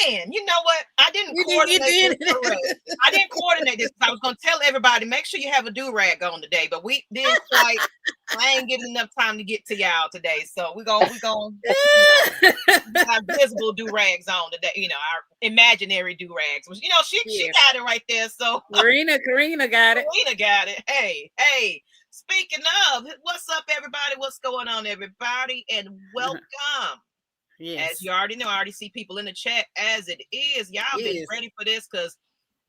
man, you know what? I didn't coordinate this correct. I didn't coordinate this. I was going to tell everybody, make sure you have a do-rag on today, but we didn't quite. I ain't getting enough time to get to y'all today, so we're gonna have visible do-rags on today. You know, our imaginary do-rags. You know, she got it right there. So Karina got it. Karina got it. Hey. Speaking of, what's up, everybody? What's going on, everybody? And welcome. Yes. As you already know, I already see people in the chat as it is. Y'all been ready for this because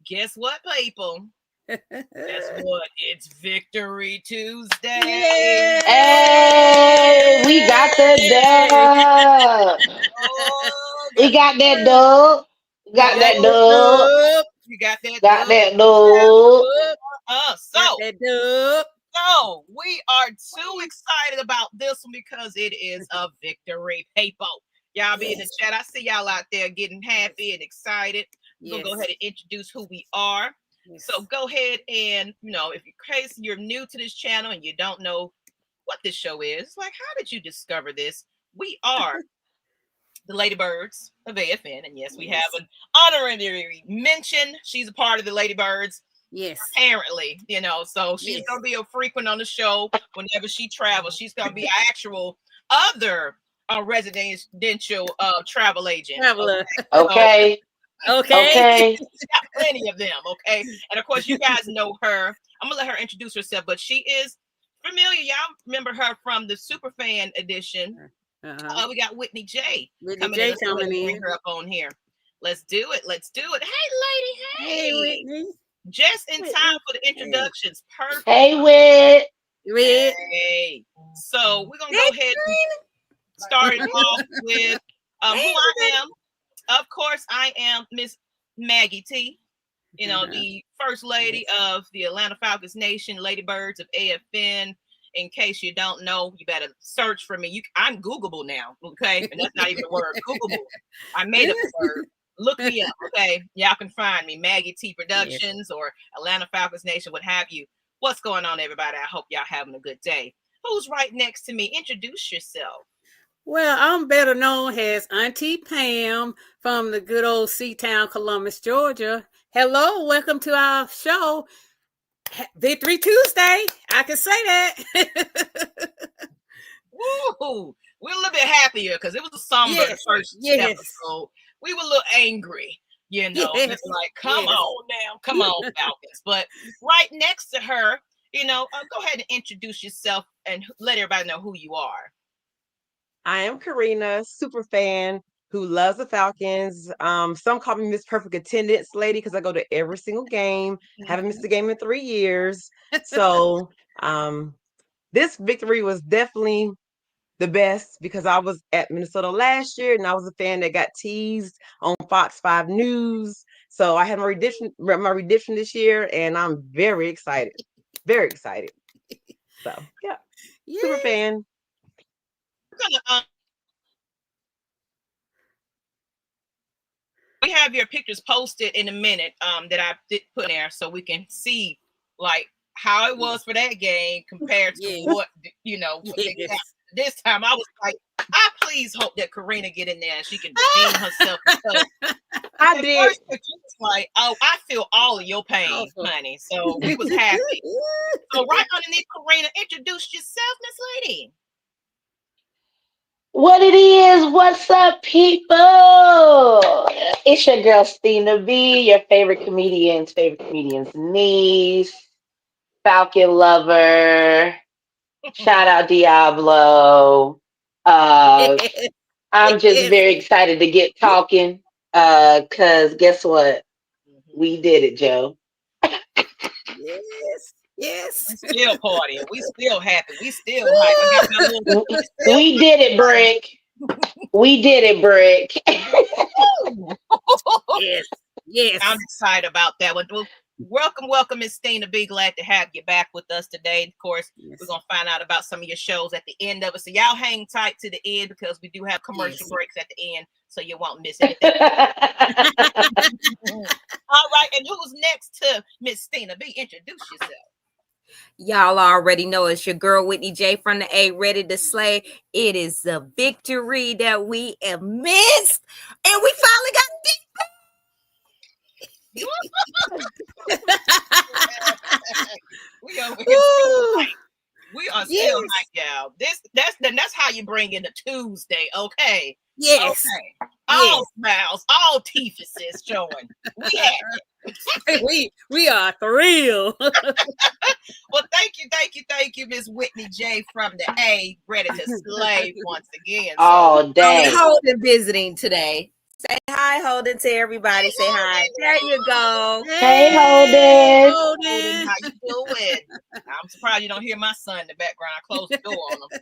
guess what, people? Guess what? It's Victory Tuesday. Yay! Hey, we got the dub. We got that dub. You got that dub. So we are too excited about this one because it is a victory paper. Y'all be in the chat. I see y'all out there getting happy and excited. We'll go ahead and introduce who we are. So go ahead and, you know, if in case you're new to this channel and you don't know what this show is, like, how did you discover this? We are the Ladybirds of AFN. And yes, we have an honorary mention. She's a part of the Ladybirds. Yes. Apparently, you know, so she's going to be a frequent on the show whenever she travels. She's going to be an actual other residential travel agent. Traveler. Okay. Okay. Got plenty of them. Okay. And of course, you guys know her. I'm going to let her introduce herself, but she is familiar. Y'all remember her from the Superfan edition. We got Whitney J. coming in. Bring her up on here. Let's do it. Hey, lady. Hey, Whitney. Just in time for the introductions. Perfect. Hey, Whit. Hey. So we're going to go ahead and start it off with who I am. Of course, I am Ms Maggie T, you know, the first lady of the Atlanta Falcons Nation, Ladybirds of AFN. In case you don't know, you better search for me. I'm Googleable now, okay? And that's not even a word. Googleable. I made up a word. Look me up, okay? Y'all can find me, Maggietproductions or Atlanta Falcons Nation, what have you. What's going on, everybody? I hope y'all having a good day. Who's right next to me? Introduce yourself. Well, I'm better known as Auntie Pam from the good old C-Town, Columbus, Georgia. Hello, welcome to our show, Victory Tuesday. I can say that. Woo! We're a little bit happier because it was a somber first episode. We were a little angry, you know. It's like, come on now, come on, Falcons. But right next to her, you know, go ahead and introduce yourself and let everybody know who you are. I am Karina, super fan who loves the Falcons. Some call me Miss Perfect Attendance Lady because I go to every single game. Haven't missed a game in 3 years. So this victory was definitely the best because I was at Minnesota last year and I was a fan that got teased on Fox 5 News. So I had my redemption this year and I'm very excited. Very excited. So yeah. Super fan. We have your pictures posted in a minute that I did put in there so we can see like how it was for that game compared to what, you know, this time. I was like, I please hope that Karina get in there and she can redeem herself. I did. First picture was like, oh, I feel all of your pain, honey. So we was happy. So right underneath Karina, introduce yourself, Miss Lady. What it is, what's up, people? It's your girl, Stina B, your favorite comedian's niece, Falcon lover. Shout out Diablo. I'm just very excited to get talking because guess what? We did it, Joe. Yes. We still partying. We still happy. We still hype. We did it, Brick. We did it, Brick. Yes. I'm excited about that one. Well, welcome, Ms. Stina B. Glad to have you back with us today. Of course, we're going to find out about some of your shows at the end of it. So y'all hang tight to the end because we do have commercial breaks at the end, so you won't miss anything. All right, and who's next to Ms. Stina B? Introduce yourself. Y'all already know it's your girl Whitney J from the A Ready to Slay. It is the victory that we have missed, and we finally got We over here still Ooh, hype. We are yes, still hype, y'all. That's how you bring in the Tuesday, okay? yes, Okay. yes. All smiles, all teethuses showing. We had we are thrilled. Well, thank you, Miss Whitney J from the A, ready to slay once again. So, All day. Holden visiting today. Say hi, Holden, to everybody. Say hi. There you go. Hey, Holden. Holden, how you doing? I'm surprised you don't hear my son in the background. I closed the door on him.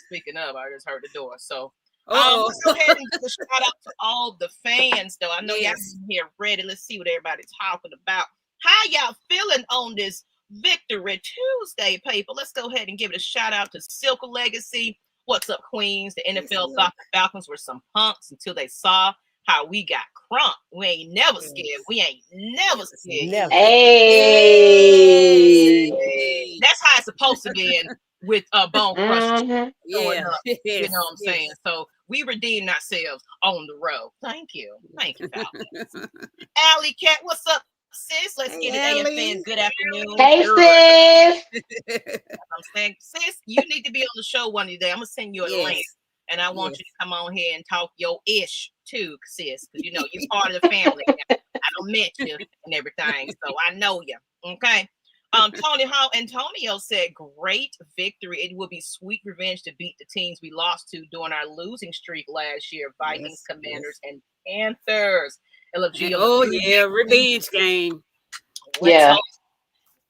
Speaking of, I just heard the door. So, let's go ahead and give a shout out to all the fans, though. I know y'all in here ready. Let's see what everybody's talking about. How y'all feeling on this Victory Tuesday, people? Let's go ahead and give it a shout out to Silk Legacy. What's up, Queens? The NFL thought the Falcons were some punks until they saw how we got crunked. We ain't never scared. We ain't never scared. Never. Hey. That's how it's supposed to be with Bone Crusher. Mhm. You know what I'm saying? So we redeemed ourselves on the road. Thank you. Thank you, Falcons. Alley Cat, what's up, sis? Let's get it, AFN. Good afternoon. Hey, sis. I'm saying, sis, you need to be on the show one day. I'm gonna send you a link, and I want you to come on here and talk your ish too, sis, because you know you're part of the family. I don't met you and everything, so I know you. Okay. Antonio said, "Great victory. It will be sweet revenge to beat the teams we lost to during our losing streak last year: Vikings, Commanders, and Panthers." LFG. Revenge game. Yeah.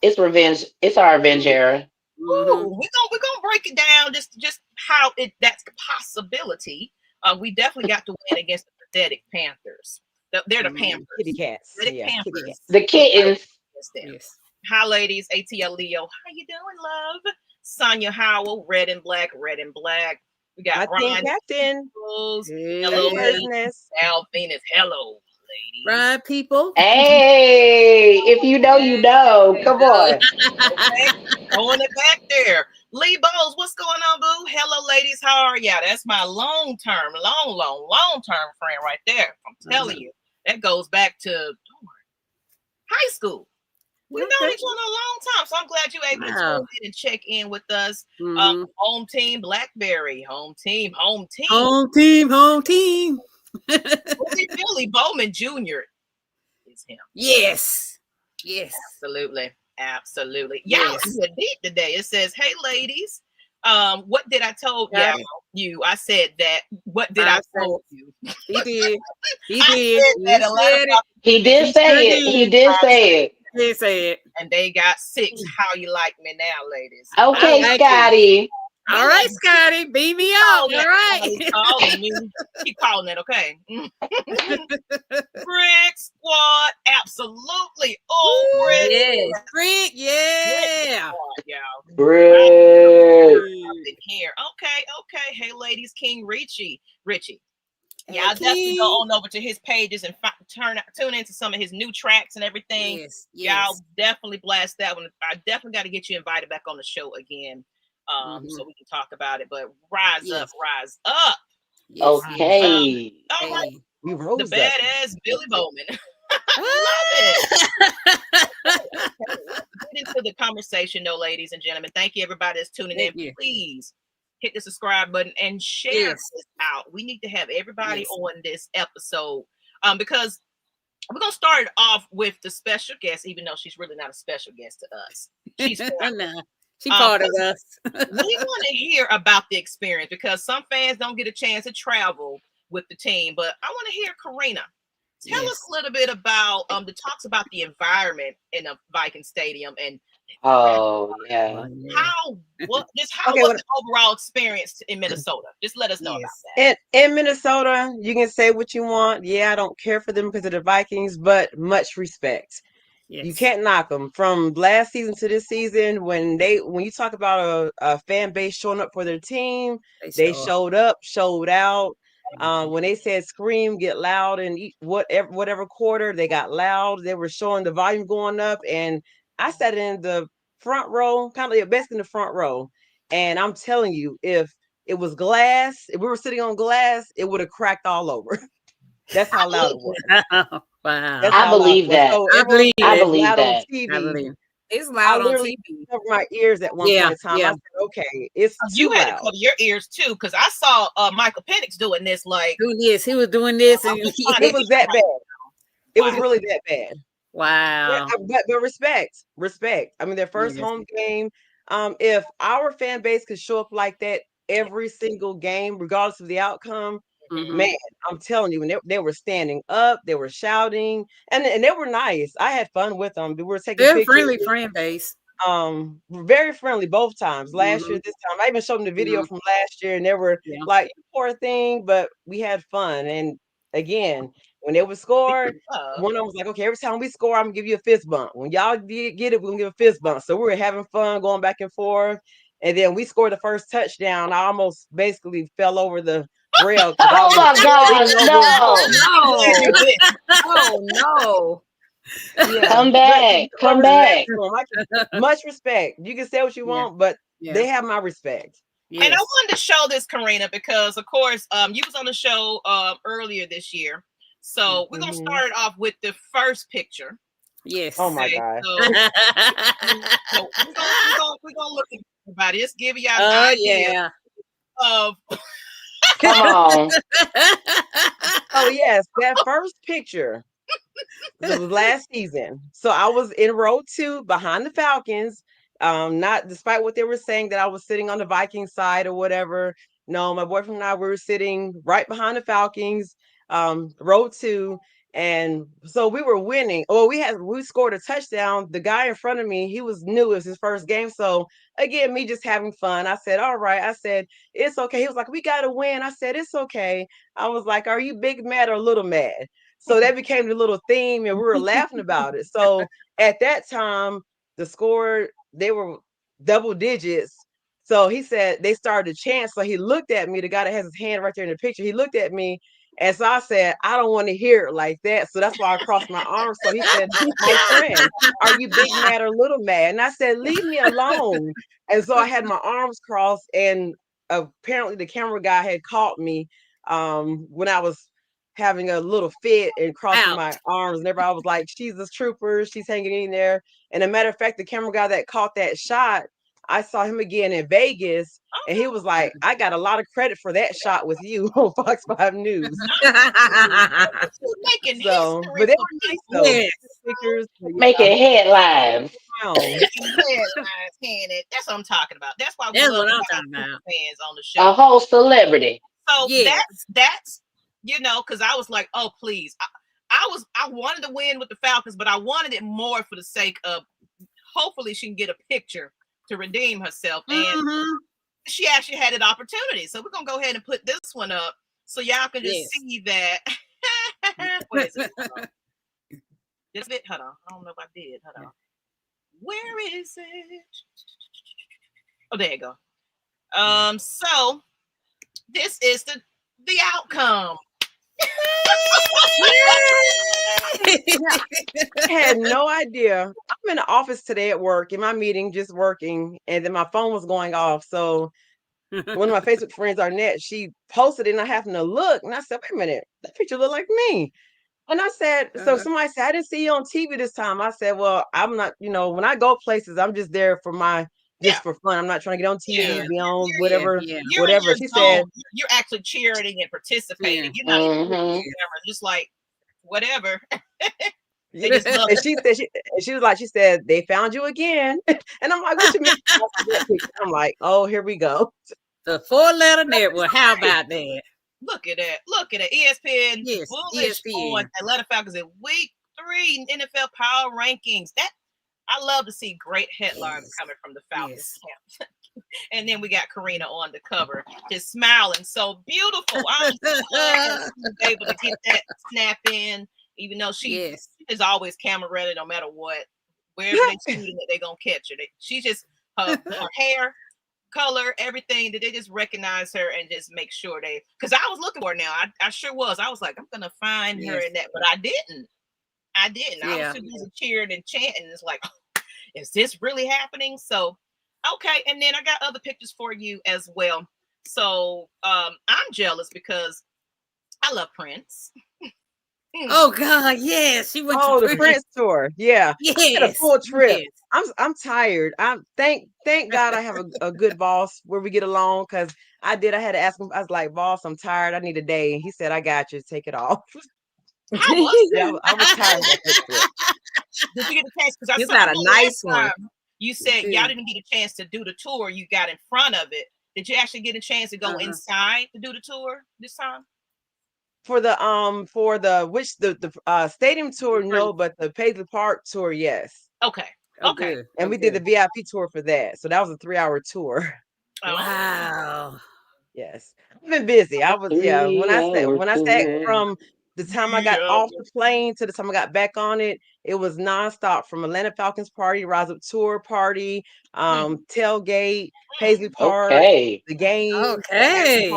It's revenge. It's our revenge era. We're gonna break it down just how that's a possibility. We definitely got to win against the pathetic Panthers. They're the Panthers. Kitty cats. Panthers. The kittens. Yes. Hi, ladies. ATL Leo. How you doing, love? Sonia Howell. Red and black. We got Ryan Captain. Hello, business. Al Venus. Hello, ladies. Right, people. Hey, if you know, you know. Come on. Okay. Throwing it back there. Lee Bowles, what's going on, boo? Hello, ladies. How are y'all? That's my long-term friend right there. I'm telling you. That goes back to high school. We've known each other a long time, so I'm glad you were able to tune in and check in with us. Home team, Blackberry. Home team. Billy Bowman Jr. is him. Yes. Absolutely. Y'all are deep today. It says, "Hey, ladies, what did I told you? I said that. What did I told you?" He did. He did. He did say it. He said, and they got 6. How you like me now, ladies? Okay, like Scotty. All right, Scotty, beat me up. All right. Keep calling it, okay? Brick Squad, absolutely. Oh, Brick, yeah. Brick. Here. Okay. Hey, ladies, King Richie. Y'all definitely go on over to his pages and tune into some of his new tracks and everything. Yes. Y'all definitely blast that one. I definitely got to get you invited back on the show again, so we can talk about it. But rise up. Yes. Okay. All right. We rose the badass Billy Bowman. Love it. Get into the conversation, though, ladies and gentlemen. Thank you, everybody that's tuning in. Please hit the subscribe button and share this out. We need to have everybody on this episode because we're going to start off with the special guest, even though she's really not a special guest to us. She's she part of us. We want to hear about the experience because some fans don't get a chance to travel with the team, but I want to hear Karina. Tell us a little bit about the talks about the environment in a Viking stadium and how was the overall experience in Minnesota? Just let us know about that. In Minnesota, you can say what you want. Yeah, I don't care for them because of the Vikings, but much respect. Yes. You can't knock them from last season to this season. When you talk about a fan base showing up for their team, they showed up, showed out. When they said scream, get loud, and whatever quarter they got loud, they were showing the volume going up. And I sat in the front row, kind of best in the front row. And I'm telling you, if it was glass, if we were sitting on glass, it would have cracked all over. That's how loud it was. Wow. That's I how loud it believe was. that. So I everyone believe I said it's it. believe loud on that. I TV. believe. It's I loud on literally TV. covered my ears at one point in time. I said, okay, it's You too had to loud. cover your ears too, because I saw Michael Penix doing this. Like, Doing this. He was doing this. And It was that bad. It was really that bad. wow. But respect. I mean, their first Yes. home game. If our fan base could show up like that every single game, regardless of the outcome, Mhm. man, I'm telling you, when they were standing up, they were shouting, and they were nice. I had fun with them. We were taking They're pictures. friendly fan base. Very friendly both times. Last year, Mhm. this time, I even showed them the video Mhm. from last year, and they were Yeah. like, "Poor thing," but we had fun. And again, when they would score, one of them was like, "Okay, every time we score, I'm gonna give you a fist bump. When y'all get it, we're gonna give a fist bump." So we were having fun going back and forth. And then we scored the first touchdown. I almost basically fell over the rail because I Oh was my gosh, leaning over. no. Oh no. Yeah, Come but back. more Come respect back. to 'em. Much respect. You can say what you Yeah. want, but Yeah. they have my respect. And I Yes. wanted to show this, Karina, because of course, you was on the show earlier this year. So we're gonna Mhm. start it off with the first picture. Yes. Oh my Okay, God. so we're gonna look at everybody. Just give y'all an Oh idea yeah. of Come on. Oh yes, that first picture. It was last season. So I was in row 2 behind the Falcons. Not despite what they were saying that I was sitting on the Vikings side or whatever. No, my boyfriend and I were sitting right behind the Falcons, row 2. And so we were winning. Oh, we scored a touchdown. The guy in front of me, he was new, it was his first game. So again, me just having fun. I said, all right. I said, it's okay. He was like, we gotta win. I said, it's okay. I was like, are you big mad or little mad? So that became the little theme, and we were laughing about it. So at that time, the score, they were double digits. So he said they started to chant. So he looked at me, the guy that has his hand right there in the picture. He looked at me. And so I said, I don't want to hear it like that. So that's why I crossed my arms. So he said, my friend, are you big mad or little mad? And I said, leave me alone. And so I had my arms crossed, and apparently the camera guy had caught me when I was having a little fit and crossing Out. my arms, and everybody was like, she's a trooper, she's hanging in there. And a matter of fact, the camera guy that caught that shot, I saw him again in Vegas, and he was like, I got a lot of credit for that shot with you on Fox 5 News. making So, history but they for were nice though. Yes. Pictures, yeah. Making headlines. Wow. making headlines, handed. That's what I'm talking about. That's why we That's love what I'm to have talking about. fans on the A show. whole celebrity. So Yes. that's because I was like, oh please, I wanted to win with the Falcons, but I wanted it more for the sake of hopefully she can get a picture to redeem herself, and Mhm. she actually had an opportunity. So we're gonna go ahead and put this one up so y'all can just Yes. see that. What is it? This bit. Hold on. I don't know if I did. Hold on. Where is it? Oh, there you go. So this is the outcome. I had no idea. I'm in the office today at work in my meeting, just working, and then my phone was going off. So one of my Facebook friends, Arnett, she posted it, and I happened to look, and I said, "Wait a minute, that picture look like me." And I said, "So somebody said I didn't see you on TV this time." I said, "Well, I'm not. When I go places, I'm just there for for fun. I'm not trying to get on TV, be on whatever, Yeah. You're in whatever." your She zone. said, You're actually cheering and participating. Yeah. You're not even looking at Mhm. the camera, just like whatever. Yeah. They just love And she was like, she said, they found you again. And I'm like, what you mean? I'm like, oh, here we go. The 4-letter network. How about that? Look at that. Look at it. ESPN Yes, bullish ESPN. on Atlanta Falcons in week 3 NFL power rankings. That I love to see great headlines coming from the Falcons camp. And then we got Karina on the cover, just smiling, so beautiful. I'm so glad she was able to get that snap in, even though she is always camera ready, no matter what. Wherever they shooting it, they're gonna catch her. She just her hair, color, everything. That they just recognize her and just make sure they. Because I was looking for her now. I sure was. I was like, I'm gonna find her in that, but I didn't. I was too busy cheering and chanting. It's like, is this really happening? So. Okay, and then I got other pictures for you as well. So I'm jealous because I love Prince. Oh God, yes, she went Oh, to the Prince tour. Yeah. I had a Yes, full trip. yes. I'm tired. I'm thank God I have a good boss where we get along because I had to ask him. I was like, boss, I'm tired. I need a day. He said, I got you. Take it off. How was Yeah, it? I was tired of that trip. Did you get a chance? Because You I saw got I a know nice last one. time you said y'all didn't get a chance to do the tour. You got in front of it. Did you actually get a chance to go inside to do the tour this time? For the stadium tour, no, but the Paisley Park tour, yes. Okay. Oh, Okay. good. And we did the VIP tour for that. So that was a 3-hour tour. Wow. Yes. I've been busy. I was when I sat from the time I got off the plane to the time I got back on it, it was nonstop from Atlanta Falcons party, Rise Up Tour party, tailgate, Paisley Park, the game, Okay.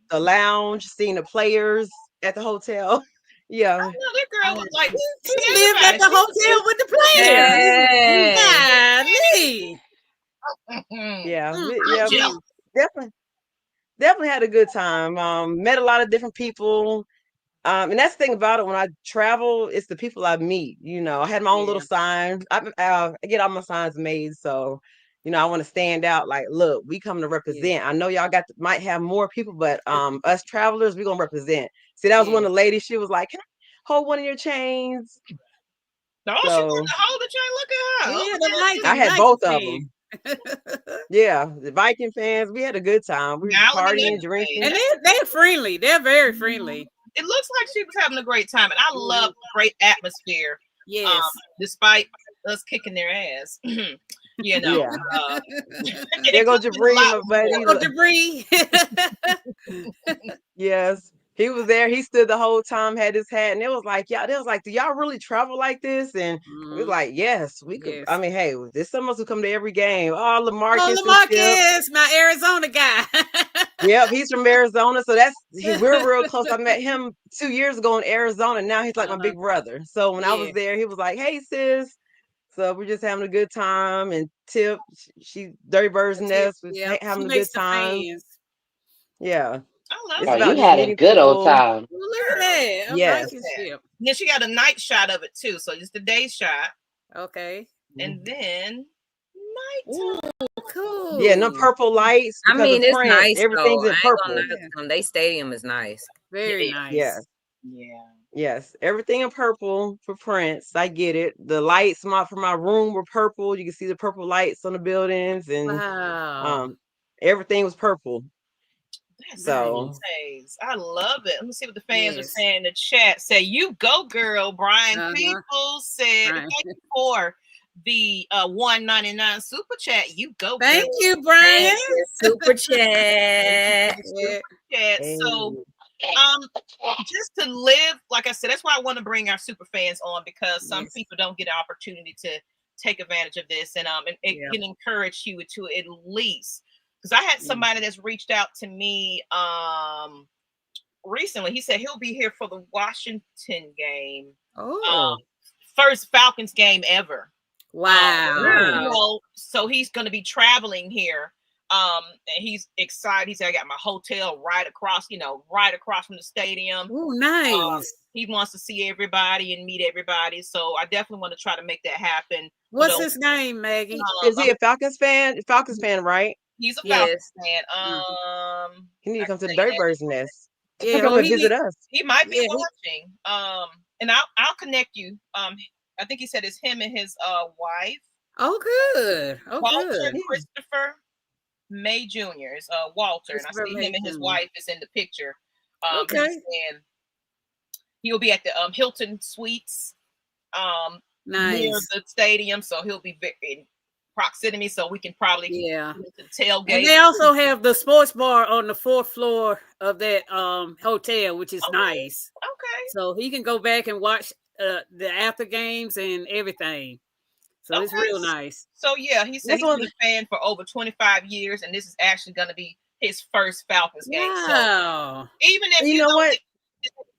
the lounge, seeing the players at the hotel. Yeah. I know that girl was like She lived at the hotel with the players. Yeah. Definitely had a good time. Met a lot of different people. And that's the thing about it. When I travel, it's the people I meet. You know, I had my own little sign. I get all my signs made, so I want to stand out. Like, look, we come to represent. I know y'all might have more people, but us travelers, we gonna represent. See, that was one of the ladies. She was like, "Can I hold one of your chains?" No, she wanted to hold the chain. Look at her. Yeah, I had both of them. Yeah, the Viking fans, we had a good time. We were partying, drinking, and they're friendly. They're very friendly. It looks like she was having a great time, and I love great atmosphere. Yes, despite us kicking their ass, you know. Yeah. There go Jabri, my buddy. Jabri. Yes. He was there. He stood the whole time, had his hat, and it was like, yeah, they was like, do y'all really travel like this? And we was like, yes, we could. I mean, hey, there's some of us who come to every game. Oh, LaMarcus, my Arizona guy. Yep, he's from Arizona, so we're real close. I met him 2 years ago in Arizona. Now he's like my big brother. So when I was there, he was like, hey, sis. So we're just having a good time. And Tip, she Dirty Bird's Nest, was having a good time. Yeah. I love you had a good old time. Look at that. Yes. Then she got a night shot of it too. So just the day shot. Okay. And then nighttime. Cool. Yeah, no purple lights. I mean, it's print. nice. Everything's in purple. They stadium is nice. Very nice. Yes. Yeah. Yes. Everything in purple for Prince. I get it. The lights for my room were purple. You can see the purple lights on the buildings, and everything was purple. That's so nice. I love it. Let me see what the fans are saying in the chat. Say, you go, girl. Brian People said, thank you for the $1.99 super chat. You go, girl. Thank you, Brian. Super chat. So just to live, like I said, that's why I want to bring our super fans on, because some people don't get an opportunity to take advantage of this, and it can encourage you to at least. Because I had somebody that's reached out to me recently. He said he'll be here for the Washington game. First Falcons game ever. Wow. So he's going to be traveling here. And he's excited. He said, I got my hotel right across from the stadium. Oh, nice. He wants to see everybody and meet everybody. So I definitely want to try to make that happen. What's his name, Maggie? Is he a Falcons fan? Falcons fan, right? He's a Falcons fan. He need to come to the Dirty Bird's Nest. Yeah, come and visit us. He might be watching. And I'll connect you. I think he said it's him and his wife. Oh, good. Walter and Christopher May Jr. is Walter, and I see him and his wife is in the picture. And he'll be at the Hilton Suites near the stadium, so he'll be in proximity, so we can probably tailgate. And they also have the sports bar on the 4th floor of that hotel, which is nice. Okay. So he can go back and watch the after games and everything. So it's real nice. So yeah, he said he's been a fan for over 25 years, and this is actually going to be his first Falcons game. Wow. So even if you know what,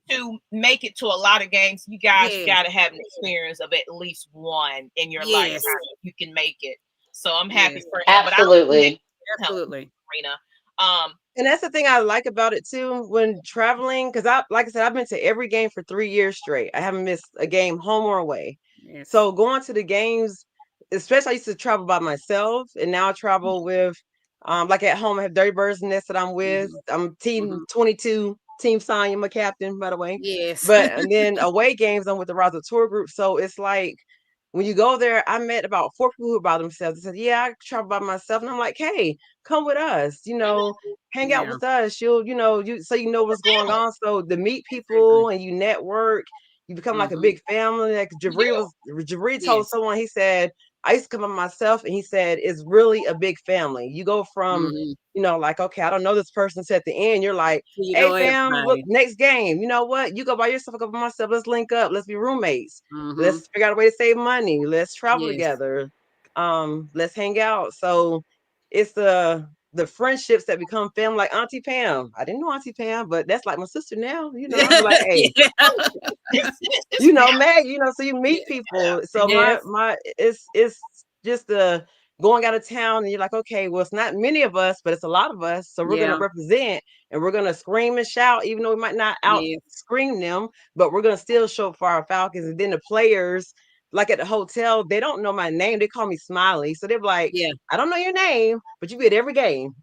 to make it to a lot of games, you guys got to have an experience of at least one in your life. You can make it. So I'm happy for him. Absolutely. Karina. And that's the thing I like about it too when traveling, because like I said, I've been to every game for 3 years straight. I haven't missed a game home or away. Yes. So going to the games, especially I used to travel by myself, and now I travel with, like at home I have Dirty Birds Nest that I'm with. I'm Team 22, Team Sonya, my captain, by the way. Yes. But and then away games I'm with the Ryder tour group. So it's like when you go there, I met about 4 people who were by themselves. They said, "Yeah, I travel by myself," and I'm like, "Hey, come with us. Hang out Yeah. with us. You know what's going on. So to meet people and you network, you become like a big family." Like Jabri told Yes. someone, he said, I used to come by myself, and he said, it's really a big family. You go from, like, okay, I don't know this person, to at the end, you're like, You hey know fam, look, everybody. next game. You know what? You go by yourself, I go by myself. Let's link up. Let's be roommates. Mm-hmm. Let's figure out a way to save money. Let's travel Yes. together. Let's hang out. So it's the friendships that become family, like Auntie Pam. I didn't know Auntie Pam, but that's like my sister now. I'm like, hey, Meg, so you meet people. So Yes. my it's just the going out of town, and you're like, okay, well, it's not many of us, but it's a lot of us. So we're gonna represent, and we're gonna scream and shout, even though we might not out scream them, but we're gonna still show up for our Falcons. And then the players, like at the hotel, they don't know my name. They call me Smiley. So they're like, I don't know your name, but you be at every game.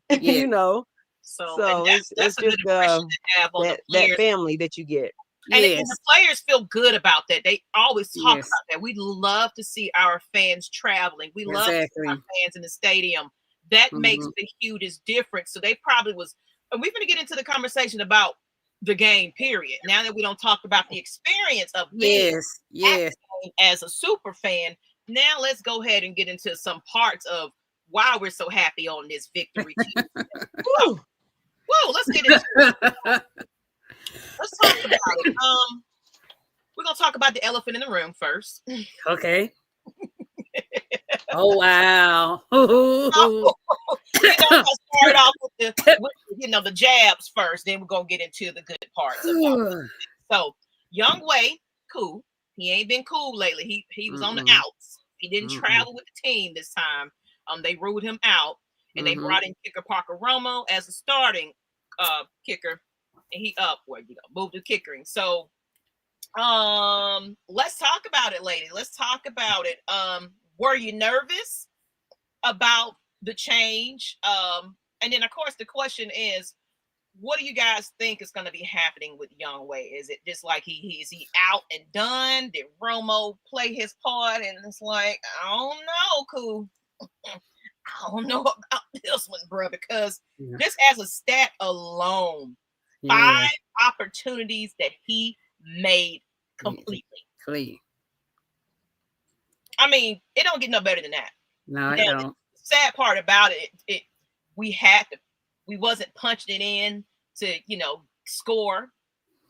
So it's a just good impression to have on the players. that family that you get. And the players feel good about that. They always talk about that. We love to see our fans traveling. We love to see our fans in the stadium. That makes the hugest difference. So they probably and we're going to get into the conversation about the game, period. Now that we don't talk about the experience of being as a super fan, now let's go ahead and get into some parts of why we're so happy on this victory Tuesday. Whoa, let's get into it. Let's talk about it. We're gonna talk about the elephant in the room first. Okay. Oh wow. Let's start off with the jabs first. Then we're gonna get into the good parts. So Young Wei, cool. He ain't been cool lately. He was on the outs. He didn't travel with the team this time. They ruled him out, and they brought in kicker Parker Romo as a starting kicker. And he moved to kickering. So let's talk about it, lady. Let's talk about it. Were you nervous about the change? And then of course the question is, what do you guys think is going to be happening with Young Wei? Is it just like is he out and done? Did Romo play his part? And it's like, I don't know, cool. I don't know about this one, bro, because just as a stat alone, 5 opportunities that he made completely. I mean, it don't get no better than that. No, it don't. The sad part about it, we wasn't punching it in to, score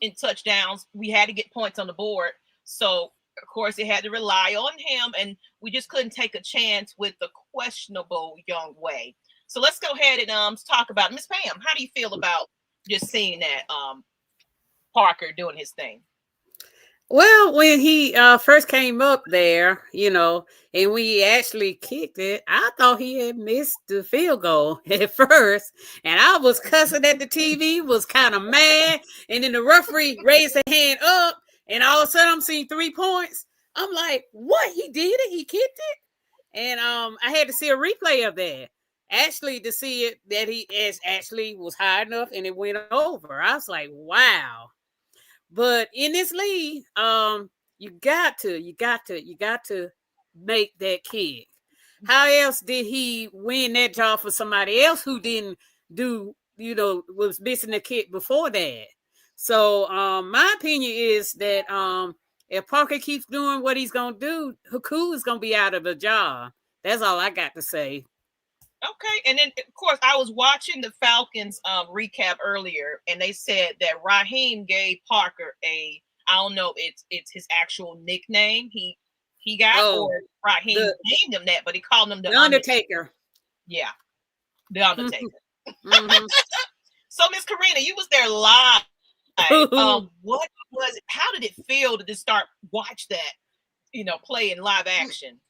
in touchdowns. We had to get points on the board. So, of course, it had to rely on him, and we just couldn't take a chance with the questionable Young Wei. So let's go ahead and talk about Ms. Pam. How do you feel about just seeing that Parker doing his thing? Well, when he first came up there, and we actually kicked it, I thought he had missed the field goal at first. And I was cussing at the TV, was kind of mad. And then the referee raised a hand up, and all of a sudden I'm seeing 3 points. I'm like, what? He did it? He kicked it? And I had to see a replay of that. Actually, to see it that he actually was high enough and it went over. I was like, wow. But in this league, you got to make that kick. How else did he win that job for somebody else who didn't do, was missing the kick before that? So my opinion is that if Parker keeps doing what he's gonna do, Haku is gonna be out of the job. That's all I got to say. Okay, and then of course I was watching the Falcons recap earlier, and they said that Raheem gave Parker I don't know, it's his actual nickname he got, or Raheem named him that, but he called him the Undertaker. Yeah, the Undertaker. So Miss Karina, you was there live. What was it? How did it feel to just start watch that, play in live action?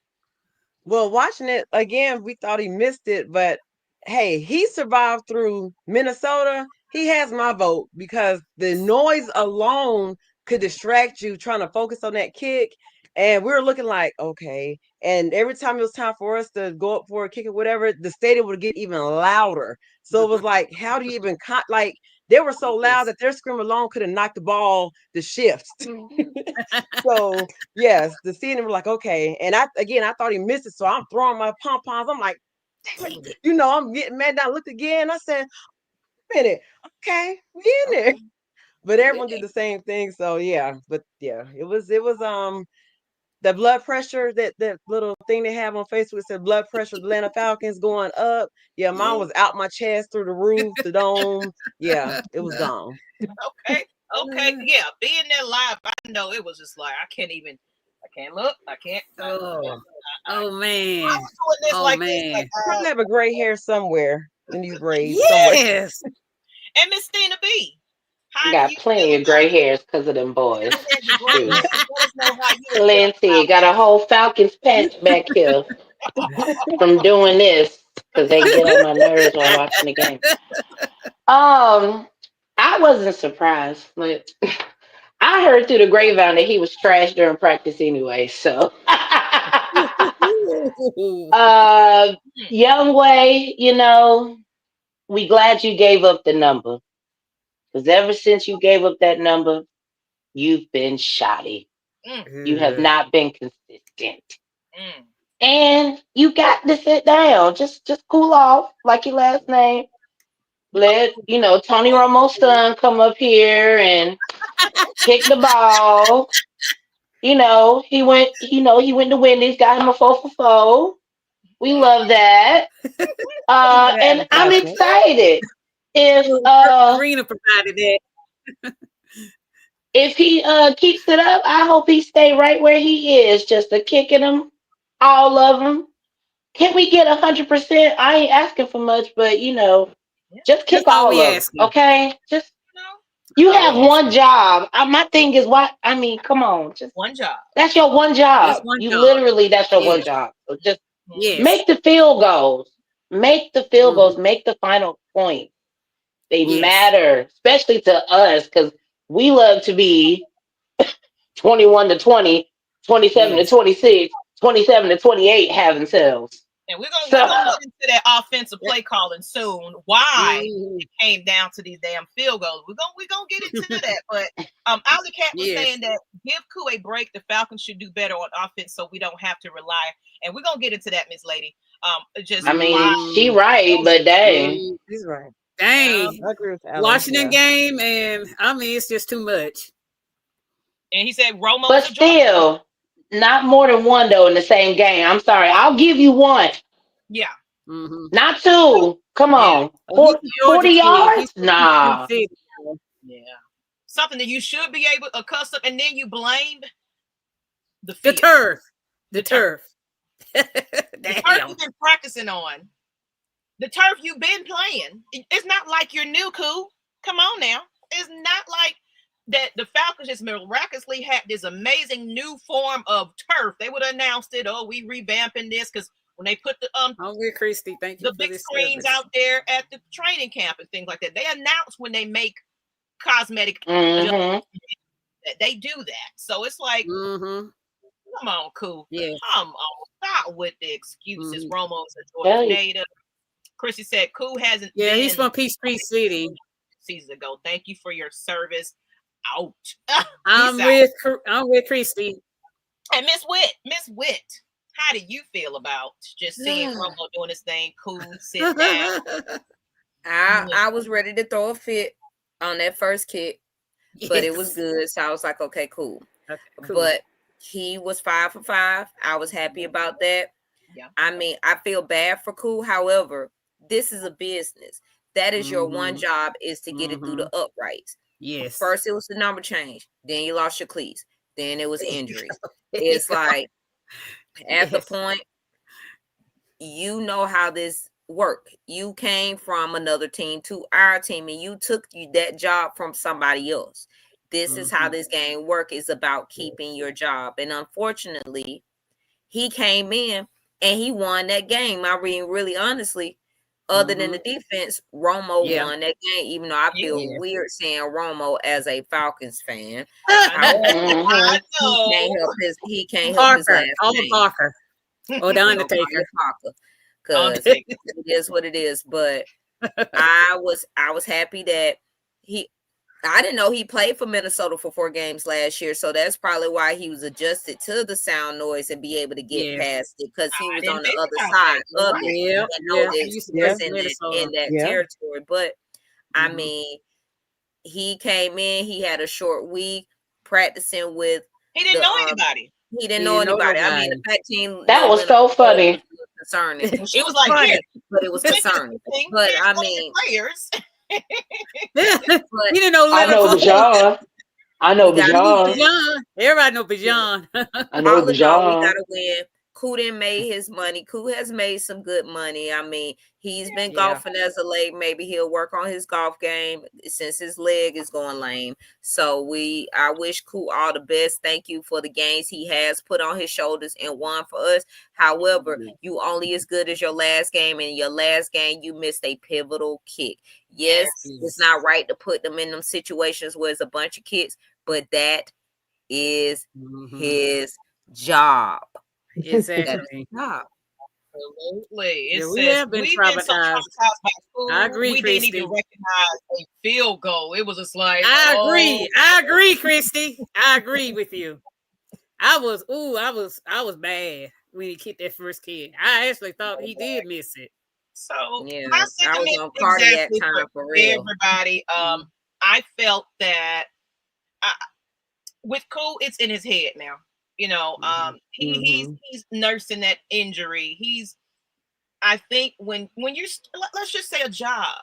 Well, watching it again, we thought he missed it, but hey, he survived through Minnesota. He has my vote because the noise alone could distract you trying to focus on that kick. And we were looking like, okay. And every time it was time for us to go up for a kick or whatever, the stadium would get even louder. So it was like, how do you even like? They were so loud that their scream alone could have knocked the ball to shift. So yes, the scene were like, okay. And I thought he missed it, so I'm throwing my pom poms. I'm like, you know, I'm getting mad. I looked again. I said, "Wait a minute, okay, we in there." But everyone did the same thing. So yeah, but yeah, it was the blood pressure, that little thing they have on Facebook said blood pressure, Atlanta Falcons going up. Yeah, mine was out my chest through the roof, the dome. Yeah, it was gone. Okay, yeah, being there live, I know it was just like I can't look, I can't. Oh man, I was doing this like man. this, like, Probably have a gray hair somewhere in these braids. Yes. And Miss Stina B, I got plenty of gray hairs because of them boys. Plenty. Got a whole Falcons patch back here from doing this because they get on my nerves while watching the game. I wasn't surprised. Like, I heard through the grapevine that he was trash during practice anyway. So, Young Way, you know, we glad you gave up the number because ever since you gave up that number, you've been shoddy. You have not been consistent. And you got to sit down. Just cool off like your last name. Let Tony Romo's son come up here and kick the ball. He went to Wendy's, got him a 4 for 4. We love that. And I'm excited. Karina provided that. If he keeps it up, I hope he stay right where he is, just a kicking them, all of them. Can we get 100%? I ain't asking for much, but just kick all of them, okay? Just you have one job. My thing is, why? I mean, come on, just one job. That's your one job. Literally, that's your one job. So just make the field goals. Make the field goals. Make the final point. They matter, especially to us, because we love to be 21-20, 27-26, 27-28 having sales. And we're gonna get into that offensive play calling soon. Why it came down to these damn field goals. We're gonna get into that. But Alley Cat was saying that give Koo a break. The Falcons should do better on offense, so we don't have to rely. And we're gonna get into that, Miss Lady. She right, but dang, she's right. Dang, I agree with Ellen, Washington game, and I mean it's just too much. And he said Romo, but still. Not more than one though in the same game. I'm sorry. I'll give you one. Yeah. Not two. Come on. 40 yards? Nah. Yeah. Something that you should be able to accustomed, and then you blame the turf. The turf. The turf you've been practicing on. The turf you've been playing. It's not like you're new, Koo. Come on now. It's not like that the Falcons just miraculously had this amazing new form of turf. They would have announced it. Oh, we revamping this because when they put the I'm with Christy. Thank you. The big screens out there at the training camp and things like that. They announce when they make cosmetic adjustments. They do that. So it's like, come on, Koo. Yeah. Come on. Stop with the excuses. Romo's a Georgia native. Chrissy said Koo hasn't been. He's from Peachtree City. Seasons ago. Thank you for your service. Out. I'm with Christy. And Miss Witt, how do you feel about just seeing Romo doing his thing? Cool, sit down. I was ready to throw a fit on that first kick, but it was good. So I was like, okay, cool. But he was 5 for 5. I was happy about that. Yeah. I mean, I feel bad for Cool. However, this is a business. That is your one job, is to get it through the uprights. Yes. First, it was the number change. Then you lost your cleats. Then it was injuries. It's like, at the point, you know how this work. You came from another team to our team, and you took that job from somebody else. This is how this game work. Is about keeping your job. And unfortunately, he came in and he won that game. I mean, really honestly, Other than the defense, Romo Yeah. won that game, even though I feel Yeah. weird saying Romo as a Falcons fan. I know. He can't help his Parker, last all name. Parker, or the Undertaker. Because Undertaker. it is what it is. But I was happy that I didn't know he played for Minnesota for 4 games last year, so that's probably why he was adjusted to the sound noise and be able to get past it, because he was on the other side of it. Yeah, And know he this used to play was for Minnesota. in that territory. But I mean, he came in, he had a short week practicing with He didn't know anybody. He didn't know anybody. I mean, the fact team that was so funny. Concerning. She was like, funny, but it was concerning. But I mean, players. You didn't know. I know Bajan. I know Bajan. Everybody know Bajan. I know all in all, we Bajan. gotta win. Koo didn't made his money. Koo has made some good money. I mean, he's been golfing as of late. Maybe he'll work on his golf game since his leg is going lame. So I wish Koo all the best. Thank you for the gains he has put on his shoulders and won for us. However, you only as good as your last game, and your last game you missed a pivotal kick. Yes, it's not right to put them in them situations where it's a bunch of kids, but that is his job. Exactly. Absolutely. We have been traumatized. By school. I agree, we Christy. didn't even recognize a field goal. It was just like, I agree, Christy. I agree with you. I was bad when he kicked that first kick. I actually thought he did miss it. So I was on cardiac time for real. Everybody, I felt that with Cole, it's in his head now. You know, he's nursing that injury. I think when you let's just say a job,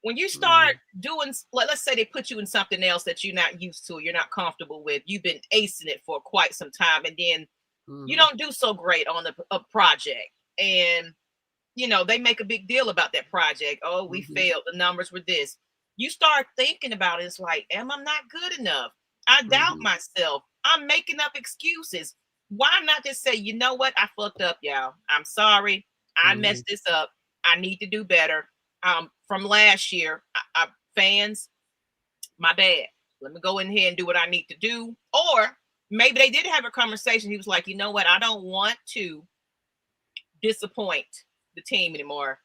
when you start doing, let's say they put you in something else that you're not used to, you're not comfortable with, you've been acing it for quite some time, and then you don't do so great on a project, and you know they make a big deal about that project. Oh, we failed. The numbers were this. You start thinking about it. It's like, am I not good enough? I doubt myself. I'm making up excuses. Why not just say, you know what? I fucked up, y'all. I'm sorry. I messed this up. I need to do better. From last year, fans, my bad. Let me go in here and do what I need to do. Or maybe they did have a conversation. He was like, you know what? I don't want to disappoint the team anymore.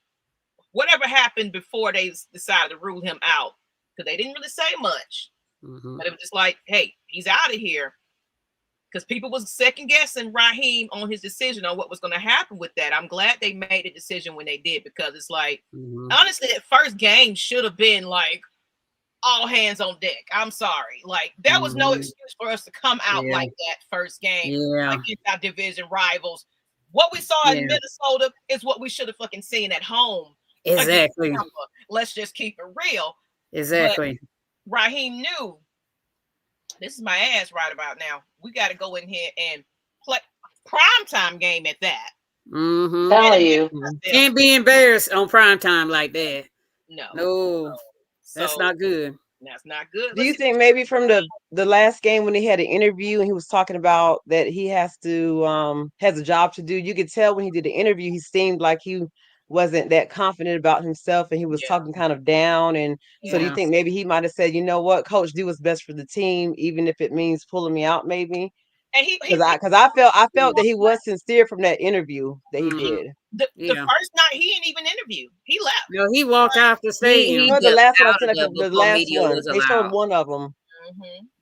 Whatever happened before they decided to rule him out, because they didn't really say much. But it was just like, hey, he's out of here. Because people was second guessing Raheem on his decision on what was going to happen with that. I'm glad they made a decision when they did, because it's like, honestly, that first game should have been like all hands on deck. I'm sorry. Like, there was no excuse for us to come out like that first game against our division rivals. What we saw in Minnesota is what we should have fucking seen at home. Exactly. Let's just keep it real. Exactly. But Raheem knew, this is my ass right about now. We got to go in here and play primetime game at that. Tell you. Can't be embarrassed on primetime like that. No. That's not good. That's not good. Do you think maybe from the last game when he had an interview and he was talking about that he has a job to do? You could tell when he did the interview, he seemed like he wasn't that confident about himself, and he was talking kind of down. And so do you think maybe he might have said, you know what, coach, do what's best for the team, even if it means pulling me out, maybe? And because I felt that he was sincere from that interview that he did. The first night he didn't even interview. He left. No, he walked out the stadium. The last one, the last one. They showed one of them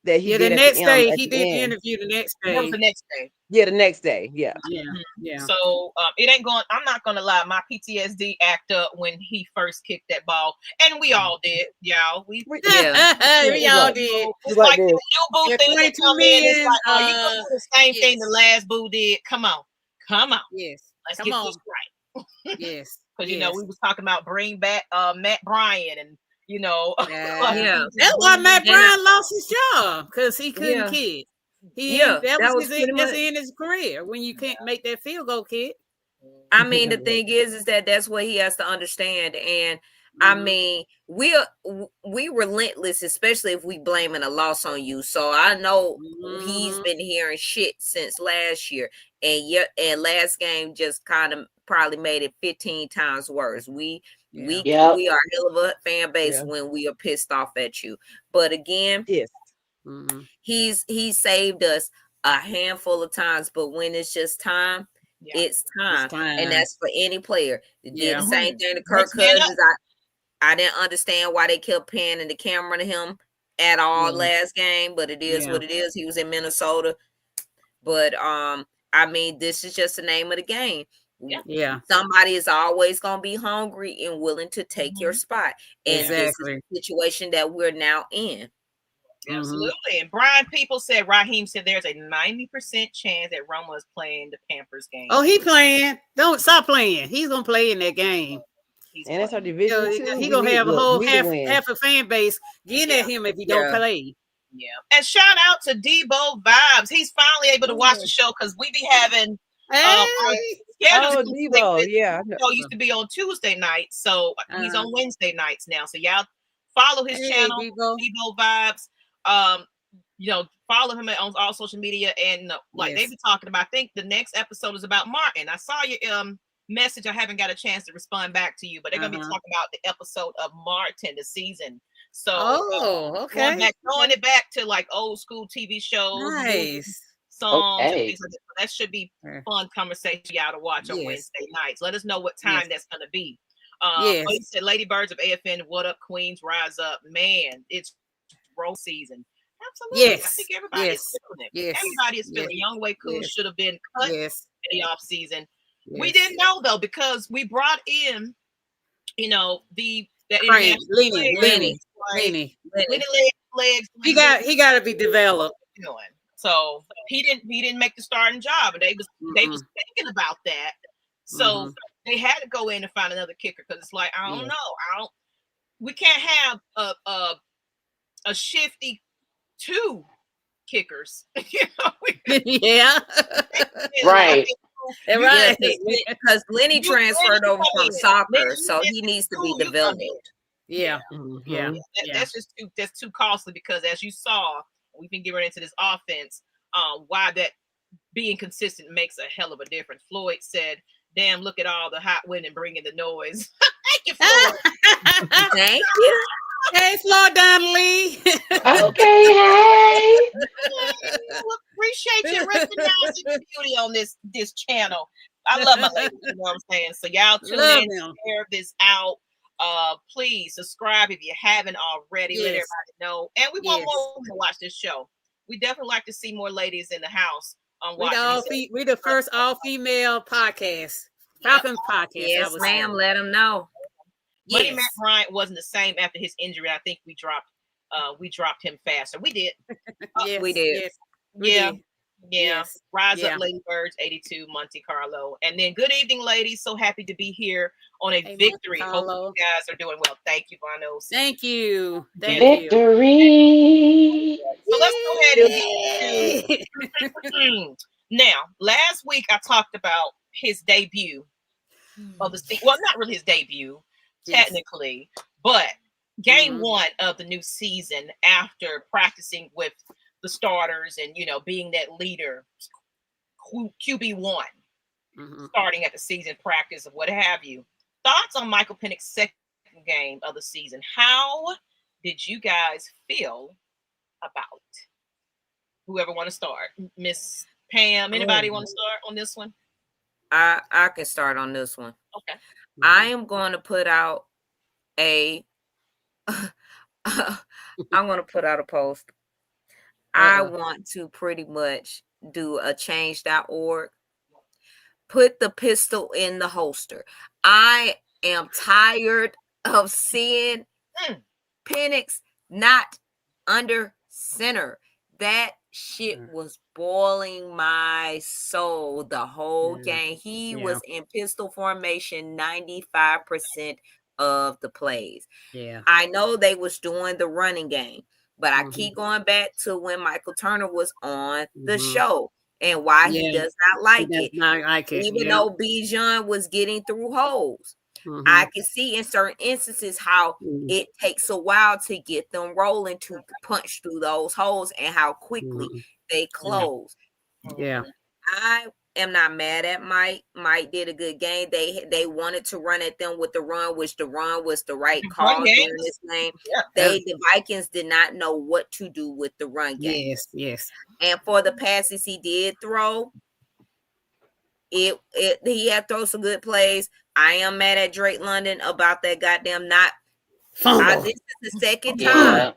that he did. The next day he did the interview. The next day. That was the next day. Yeah, the next day. Yeah. So it ain't going. I'm not gonna lie. My PTSD acted up when he first kicked that ball, and we all did, y'all. We all did. It's like the new boo thing that come in. It's like, oh, you gonna do the same thing the last boo did? Come on. Yes. Let's get this right. Yes. Because you know we was talking about bring back Matt Bryan, and you know, that's why Matt Bryan lost his job, because he couldn't kick. That was the end of his career, when you can't make that field goal kick. I mean, the thing is that that's what he has to understand. And I mean, we relentless, especially if we blaming a loss on you. So I know he's been hearing shit since last year, and last game just kind of probably made it 15 times worse. We are a hell of a fan base when we are pissed off at you. But again, he's saved us a handful of times, but when it's just time, it's time. And that's for any player. Did the same thing to Kirk Cousins. I didn't understand why they kept panning the camera to him at all last game, but it is what it is. He was in Minnesota. But I mean, this is just the name of the game. Somebody is always gonna be hungry and willing to take your spot. And this is the situation that we're now in. Absolutely. And Brian People said, Raheem said there's a 90% chance that Roma is playing the Panthers game. Oh, he playing. Don't stop playing. He's gonna play in that game. And that's our division too. He gonna have a whole half a fan base getting at him if he don't play. Yeah. And shout out to Debo Vibes. He's finally able to watch the show because we be having Debo, show used to be on Tuesday nights, so he's on Wednesday nights now. So y'all follow his channel, Debo Vibes. Follow him on all social media, and they be talking about. I think the next episode is about Martin. I saw your message. I haven't got a chance to respond back to you, but they're gonna be talking about the episode of Martin, the season. So throwing it back to like old school TV shows, songs, and things like that. So that should be fun conversation y'all to watch on Wednesday nights. Let us know what time that's gonna be. He said, Lady Birds of AFN, what up, Queens, rise up, man! It's roll season. Absolutely. I think everybody is feeling it. Everybody is feeling Young Way Cool should have been cut in the off season. We didn't know though, because we brought in, Lenny legs. He got to be developed. So he didn't make the starting job, and they was thinking about that. So they had to go in and find another kicker, because it's like, I don't know. We can't have a shifty two kickers. Right. Because Lenny transferred over from soccer, so he needs to be developed. That's too costly, because as you saw, we've been getting into this offense. Why that being consistent makes a hell of a difference. Floyd said, "Damn, look at all the hot wind and bringing the noise." Thank you, Floyd. Thank you. Hey, Floyd Donnelly. Okay, hey. Appreciate you recognizing the beauty on this channel. I love my ladies, you know what I'm saying? So y'all tune in, share this out. Please subscribe if you haven't already. Let everybody know. And we want more women to watch this show. We definitely like to see more ladies in the house on watching. We're the first all-female podcast. Falcons podcast. Yes, ma'am. Let them know. Money Matt Bryant wasn't the same after his injury. I think we dropped him faster. We did. We did. Rise up, Lady Birds, 82, Monte Carlo. And then good evening, ladies. So happy to be here on a victory. Hope you guys are doing well. Thank you, Vanos. Thank you. Victory. So let's go ahead and get to now. Last week I talked about his debut of the season. Well, not really his debut, technically, but game one of the new season, after practicing with the starters and being that leader, QB1, starting at the season practice of what have you. Thoughts on Michael Penix's second game of the season? How did you guys feel about it? Whoever want to start? Miss Pam, anybody want to start on this one? I can start on this one. Okay. I am going to put out I'm going to put out a post. I want to pretty much do a change.org. Put the pistol in the holster. I am tired of seeing Penix not under center. That shit was boiling my soul the whole game. He was in pistol formation 95% of the plays. I know they was doing the running game, but I keep going back to when Michael Turner was on the show and why he does not like it. Even though Bijan was getting through holes. I can see in certain instances how it takes a while to get them rolling to punch through those holes and how quickly they close. Yeah. I am not mad at Mike. Mike did a good game. They wanted to run at them with the run, which the run was the right call during this game. Yeah. The Vikings did not know what to do with the run game. Yes. And for the passes he did throw, he had thrown some good plays. I am mad at Drake London about that goddamn not. This is the second time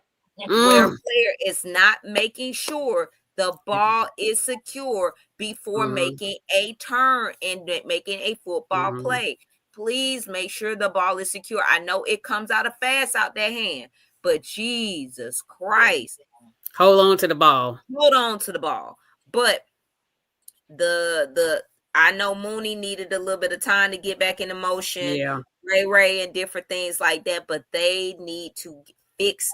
where a player is not making sure the ball is secure before making a turn and making a football play. Please make sure the ball is secure. I know it comes out of fast out that hand, but Jesus Christ. Hold on to the ball. Hold on to the ball. But I know Mooney needed a little bit of time to get back into motion. Yeah. Ray and different things like that, but they need to fix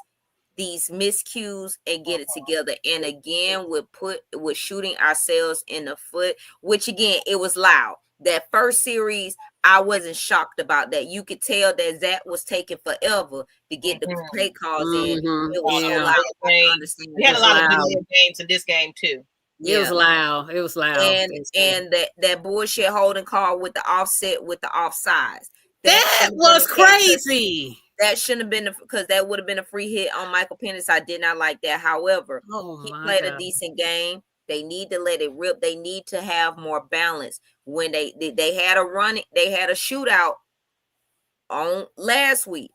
these miscues and get it together. And again, we're shooting ourselves in the foot, which again, it was loud. That first series, I wasn't shocked about that. You could tell that Zach was taking forever to get the play calls in. It was so loud. We had a lot of good games in this game too. It was loud. It was loud. And that bullshit holding call with the offset with the offsides. That was crazy. That shouldn't have been because that would have been a free hit on Michael Penix. I did not like that. However, he played a decent game. They need to let it rip. They need to have more balance. When they had a run, they had a shootout on last week.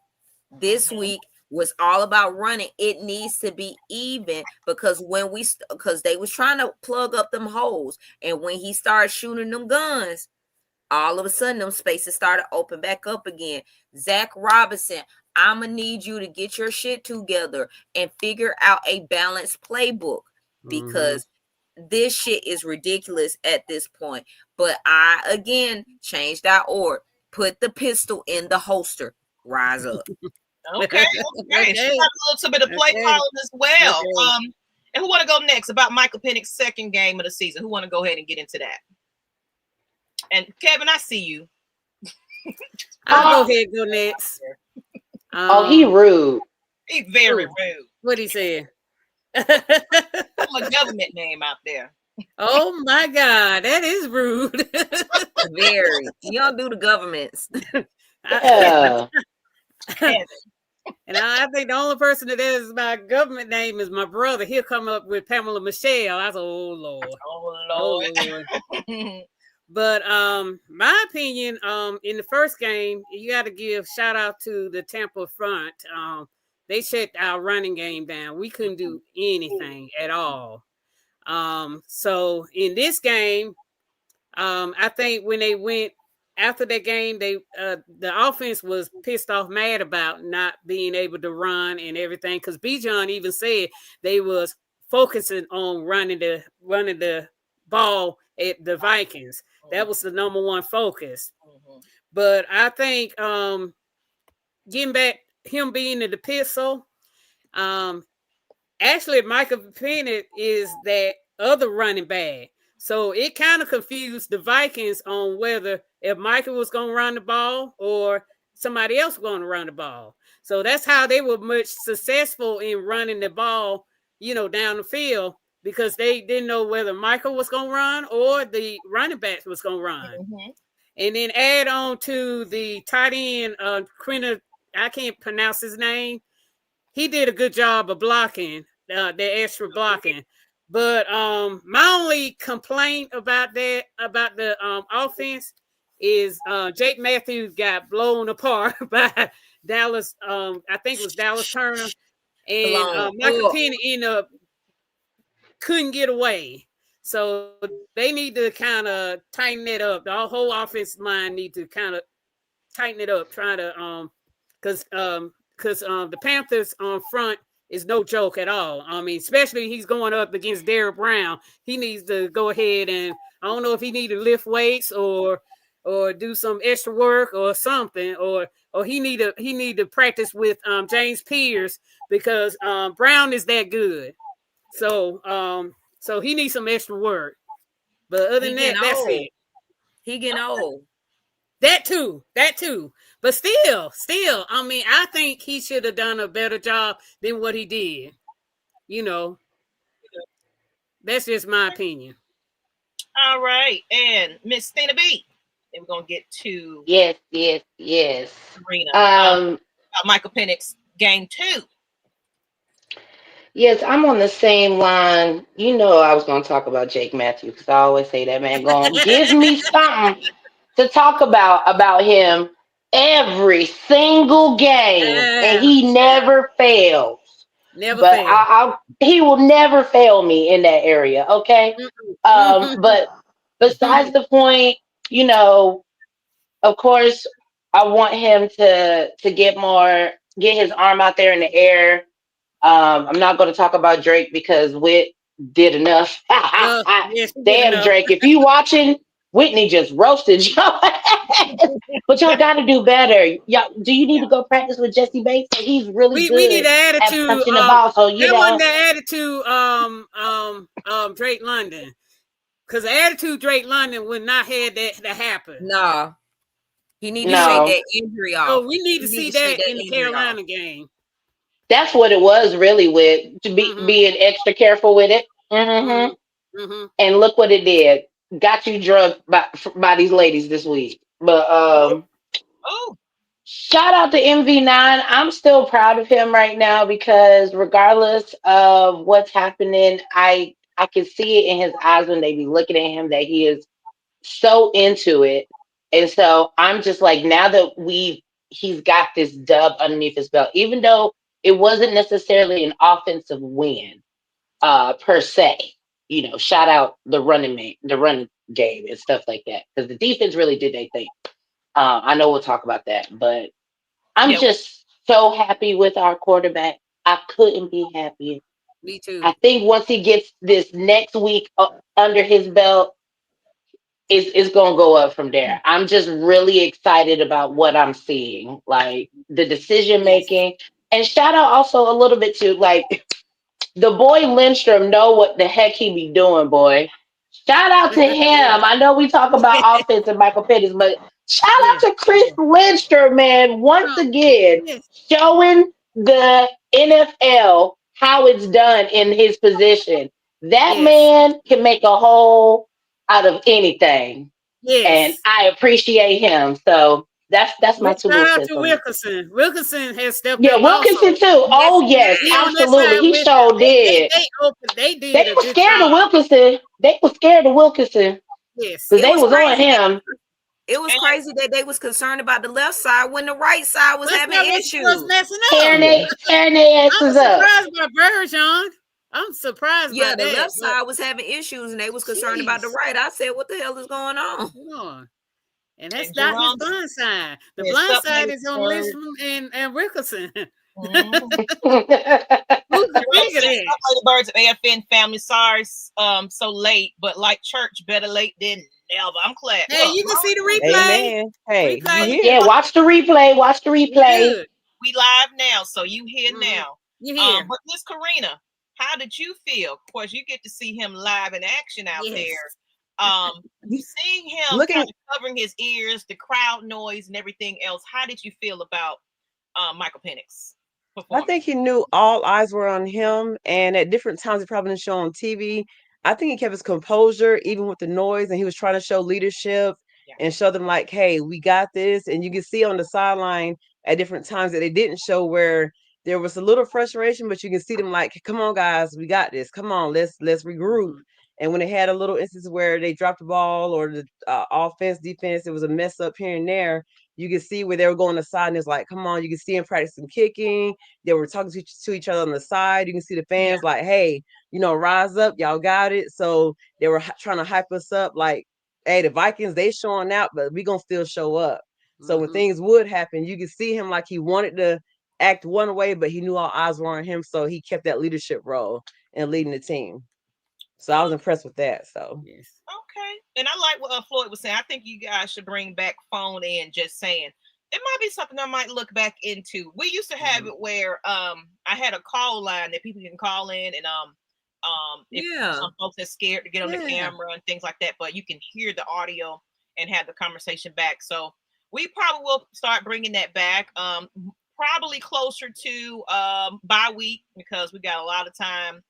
This week was all about running. It needs to be even because because they was trying to plug up them holes, and when he started shooting them guns, all of a sudden them spaces started open back up again. Zach Robinson, I'm gonna need you to get your shit together and figure out a balanced playbook because this shit is ridiculous at this point. But I again changed our order. Put the pistol in the holster. Rise up. Okay. She got a little bit of play calling as well. And who want to go next about Michael Penix's second game of the season? Who want to go ahead and get into that? And Kevin, I see you. I'll go ahead and go next. He rude. He's very rude. What'd he say? Put a government name out there. Oh my God, that is rude. Very. You don't do the governments. Yeah. And I think the only person that is my government name is my brother. He'll come up with Pamela Michelle. I said, oh Lord. Oh Lord. But my opinion, in the first game, you got to give shout out to the Tampa front. They shut our running game down. We couldn't do anything at all. So in this game, I think when they went after that game, the offense was pissed off, mad about not being able to run and everything. Because Bijan even said they was focusing on running the ball at the Vikings. That was the number one focus. But I think getting back him being in the pistol, actually Michael Penix is that other running back. So it kind of confused the Vikings on whether if Michael was going to run the ball or somebody else was going to run the ball. So that's how they were much successful in running the ball, down the field, because they didn't know whether Michael was going to run or the running back was going to run. And then add on to the tight end, Quinter, I can't pronounce his name. He did a good job of blocking, the extra blocking. But my only complaint about the offense is Jake Matthews got blown apart by Dallas. I think it was Dallas Turner, and Michael Penix couldn't get away. So they need to kind of tighten it up. The whole offensive line need to kind of tighten it up, trying to because the Panthers on front is no joke at all. I mean, especially he's going up against Derrick Brown. He needs to go ahead and I don't know if he need to lift weights or do some extra work or something, or he need to practice with James Pierce because Brown is that good. So he needs some extra work. But other than that, that's it. He getting old. That too. But still, I mean, I think he should have done a better job than what he did. That's just my opinion. All right, and Miss Stina B. Then we're gonna get to Yes. Serena. Michael Penix game 2. Yes, I'm on the same line. You know, I was going to talk about Jake Matthews because I always say that man going to give me something to talk about him every single game, and he never fails. Never But fail. he will never fail me in that area. Okay. But besides the point, you know, of course, I want him to get his arm out there in the air. I'm not going to talk about Drake because Whit did enough. Yes, she did Damn, enough. Drake, if you watching, Whitney just roasted your ass. But y'all got to do better. Y'all, do you need to go practice with Jesse Bates? He's really We good need an at attitude. punching the ball. So you That know, wasn't the attitude. Drake London, because the attitude Drake London would not have that to happen. No, he need to shake no. that injury off. So we need to see that in the Carolina game. That's what it was really with to be being extra careful with it. And look what it did. Got you drugged by these ladies this week. But shout out to MV9. I'm still proud of him right now because regardless of what's happening, I can see it in his eyes when they be looking at him that he is so into it. And so I'm just like, now that he's got this dub underneath his belt, even though it wasn't necessarily an offensive win, per se. You know, shout out the running game and stuff like that because the defense really did their thing. I know we'll talk about that, but I'm just so happy with our quarterback. I couldn't be happier. Me too. I think once he gets this next week under his belt, it's going to go up from there. I'm just really excited about what I'm seeing, like the decision making. And shout out also a little bit to like the boy Lindstrom know what the heck he be doing, boy. Shout out to him. I know we talk about offense and Michael Penix, but shout out to Chris Lindstrom, man, once again, showing the NFL how it's done in his position. That man can make a hole out of anything. And I appreciate him. So that's my 2 Shout out cents to on it. Wilkinson. Wilkinson has stepped Yeah, up. Wilkinson also. too. Oh yes, absolutely. He sure did. They were scared of Wilkinson. They were scared of Wilkinson. Yes, because they was on him. It was crazy that they was concerned about the left side when the right side was having issues. Was messing up. Tearing their asses up. I'm surprised by Bergeron. I'm surprised by that. Yeah, the left side was having issues and they was concerned about the right. I said, what the hell is going on? And that's not his blind side. The blind side is on Lindstrom and Wilkinson. Who's the the birds of AFN family. Sorry, so late, but like church, better late than never. I'm glad. Hey, you can see the replay. Amen. Hey, yeah, watch the replay. Watch the replay. We live now, so you here now. You here? But Miss Karina, how did you feel? Of course, you get to see him live in action out there. Seeing him kind of covering his ears, the crowd noise, and everything else. How did you feel about Michael Penix? I think he knew all eyes were on him, and at different times he probably didn't show on TV. I think he kept his composure even with the noise, and he was trying to show leadership and show them like, hey, we got this. And you can see on the sideline at different times that they didn't show where there was a little frustration, but you can see them like, come on, guys, we got this. Come on, let's regroup. And when they had a little instance where they dropped the ball or the offense, defense, it was a mess up here and there. You can see where they were going aside and it's like, come on, you can see them practicing kicking. They were talking to each other on the side. You can see the fans like, hey, rise up. Y'all got it. So they were trying to hype us up like, hey, the Vikings, they showing out, but we going to still show up. So when things would happen, you could see him like he wanted to act one way, but he knew all eyes were on him. So he kept that leadership role and leading the team. So I was impressed with that. So okay, and I like what Floyd was saying. I think you guys should bring back phone in. Just saying, it might be something I might look back into. We used to have it where I had a call line that people can call in, and if some folks are scared to get on the camera and things like that, but you can hear the audio and have the conversation back. So we probably will start bringing that back. Probably closer to bye week because we got a lot of time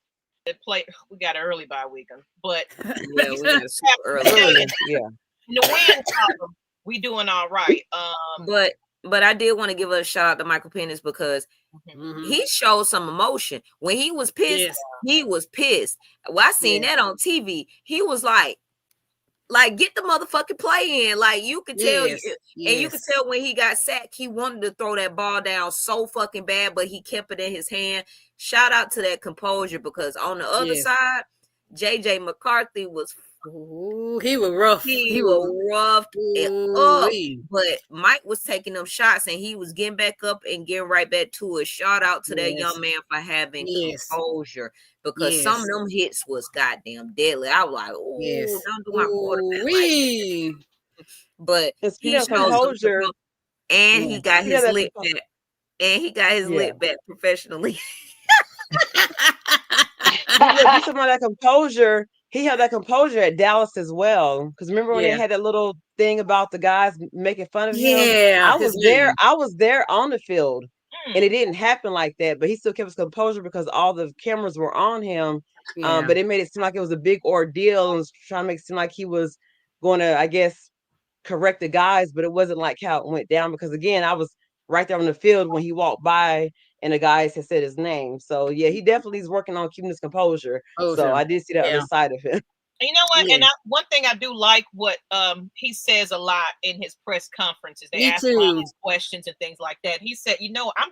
play. We got an early bye weekend, but Yeah, we got a super early. Yeah. in the win column, we doing all right. But I did want to give a shout out to Michael Penix because he showed some emotion. When he was pissed, he was pissed. Well, I seen that on TV. He was like get the motherfucking play in. Like you could tell, and you could tell when he got sacked, he wanted to throw that ball down so fucking bad, but he kept it in his hand. Shout out to that composure because on the other side, JJ McCarthy was. Ooh, he was rough. He was roughed up. But Mike was taking them shots and he was getting back up and getting right back to it. Shout out to that young man for having composure because some of them hits was goddamn deadly. I was like, oh, don't do my quarterback. But he showed composure and he got his lip back. And he got his lip back professionally. Some of that composure. He had that composure at Dallas as well. Because remember when they had that little thing about the guys making fun of him? I was there. I was there on the field, and it didn't happen like that. But he still kept his composure because all the cameras were on him. But it made it seem like it was a big ordeal and was trying to make it seem like he was going to, I guess, correct the guys. But it wasn't like how it went down because again, I was right there on the field when he walked by. And the guys had said his name. So, yeah, he definitely is working on keeping his composure. So, I did see that other side of him. And you know what? And one thing I do like what he says a lot in his press conferences. They ask him all these questions and things like that. He said, you know, I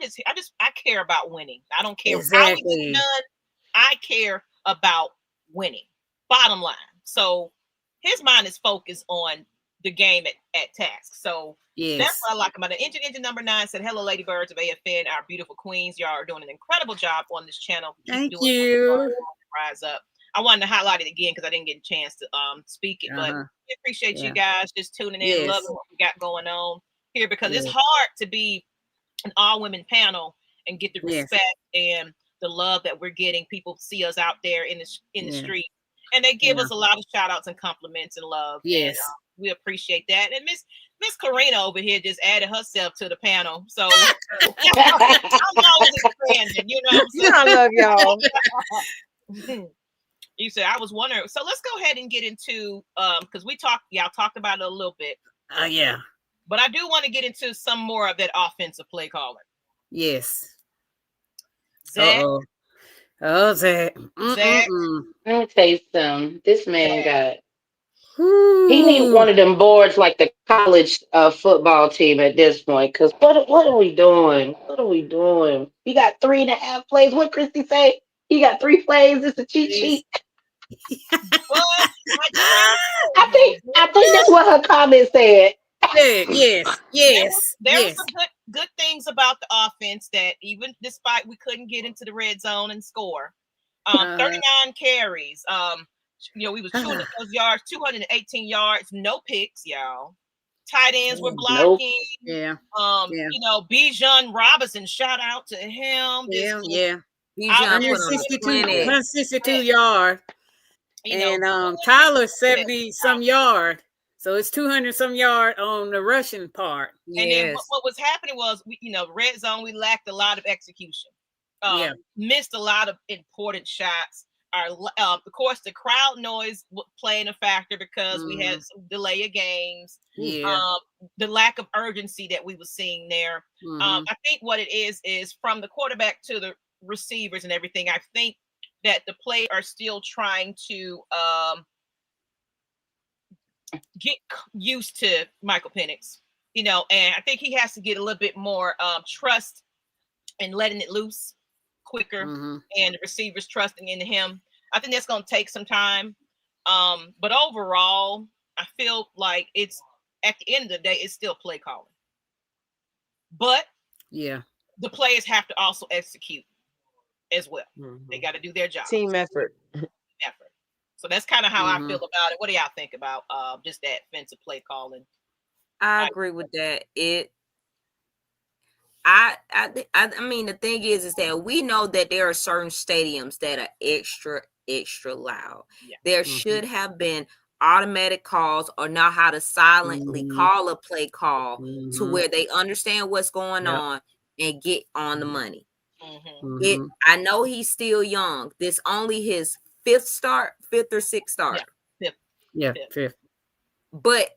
care about winning. I don't care how it's done. I care about winning. Bottom line. So, his mind is focused on the game at task. So, that's what I like about it. Engine number 9 said, hello, Ladybirds of AFN, our beautiful queens. Y'all are doing an incredible job on this channel. Thank you. Rise up. I wanted to highlight it again because I didn't get a chance to speak it, but we appreciate you guys just tuning in, loving what we got going on here because it's hard to be an all-women panel and get the respect and the love that we're getting. People see us out there in the street, and they give us a lot of shout-outs and compliments and love. Yes. And, we appreciate that. And Miss Karina over here just added herself to the panel. So I'm always expanding, you know. I love y'all. You said I was wondering. So let's go ahead and get into because y'all talked about it a little bit. But I do want to get into some more of that offensive play calling. Yes. Zach. Zach. Zach. Let me tell you something. This man got. He needs one of them boards like the college football team at this point. Because what are we doing? What are we doing? We got 3.5 plays. What Christy say? He got 3 plays. It's a cheat sheet. I think that's what her comment said. Yes. There were some good things about the offense that even despite we couldn't get into the red zone and score. 39 carries. You know, we was 200 yards, 218 yards, no picks, y'all. Tight ends were blocking. You know, Bijan Robinson, shout out to him. Bijan 162 yards. And Tyler 70-some yard. So it's 200-some yard on the rushing part. And then what was happening was, red zone, we lacked a lot of execution. Missed a lot of important shots. Of course, the crowd noise playing a factor because we had some delay of games. The lack of urgency that we were seeing there. I think what it is from the quarterback to the receivers and everything. I think that the players are still trying to get used to Michael Penix, and I think he has to get a little bit more trust and letting it loose quicker, and the receivers trusting in him. I think that's going to take some time. But overall, I feel like it's at the end of the day, it's still play calling. But the players have to also execute as well. They got to do their job. Team effort. So that's kind of how I feel about it. What do y'all think about just that offensive play calling? I agree with that. I mean, the thing is that we know that there are certain stadiums that are extra loud. There should have been automatic calls or know how to silently call a play call to where they understand what's going on and get on the money. I know he's still young. This only his fifth or sixth start. Fifth. But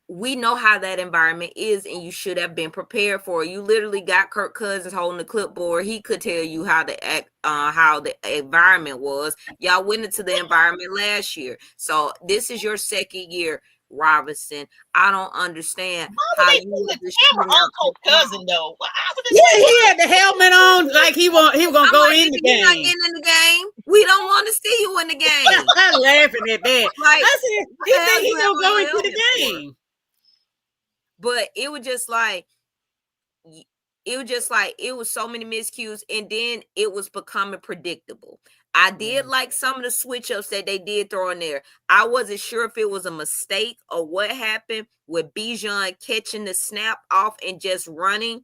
we know how that environment is, and you should have been prepared for it. You literally got Kirk Cousins holding the clipboard. He could tell you how the environment was. Y'all went into the environment last year, so this is your second year, Robinson. I don't understand how you the camera on Kirk Cousins though. He had the helmet on, like he was gonna go in the game. You're not getting in the game. We don't want to see you in the game. I'm laughing at that. Like, I said, you think he's gonna go into the game? But it was just like it was so many miscues, and then it was becoming predictable. I did like some of the switch ups that they did throw in there. I wasn't sure if it was a mistake or what happened with Bijan catching the snap off and just running,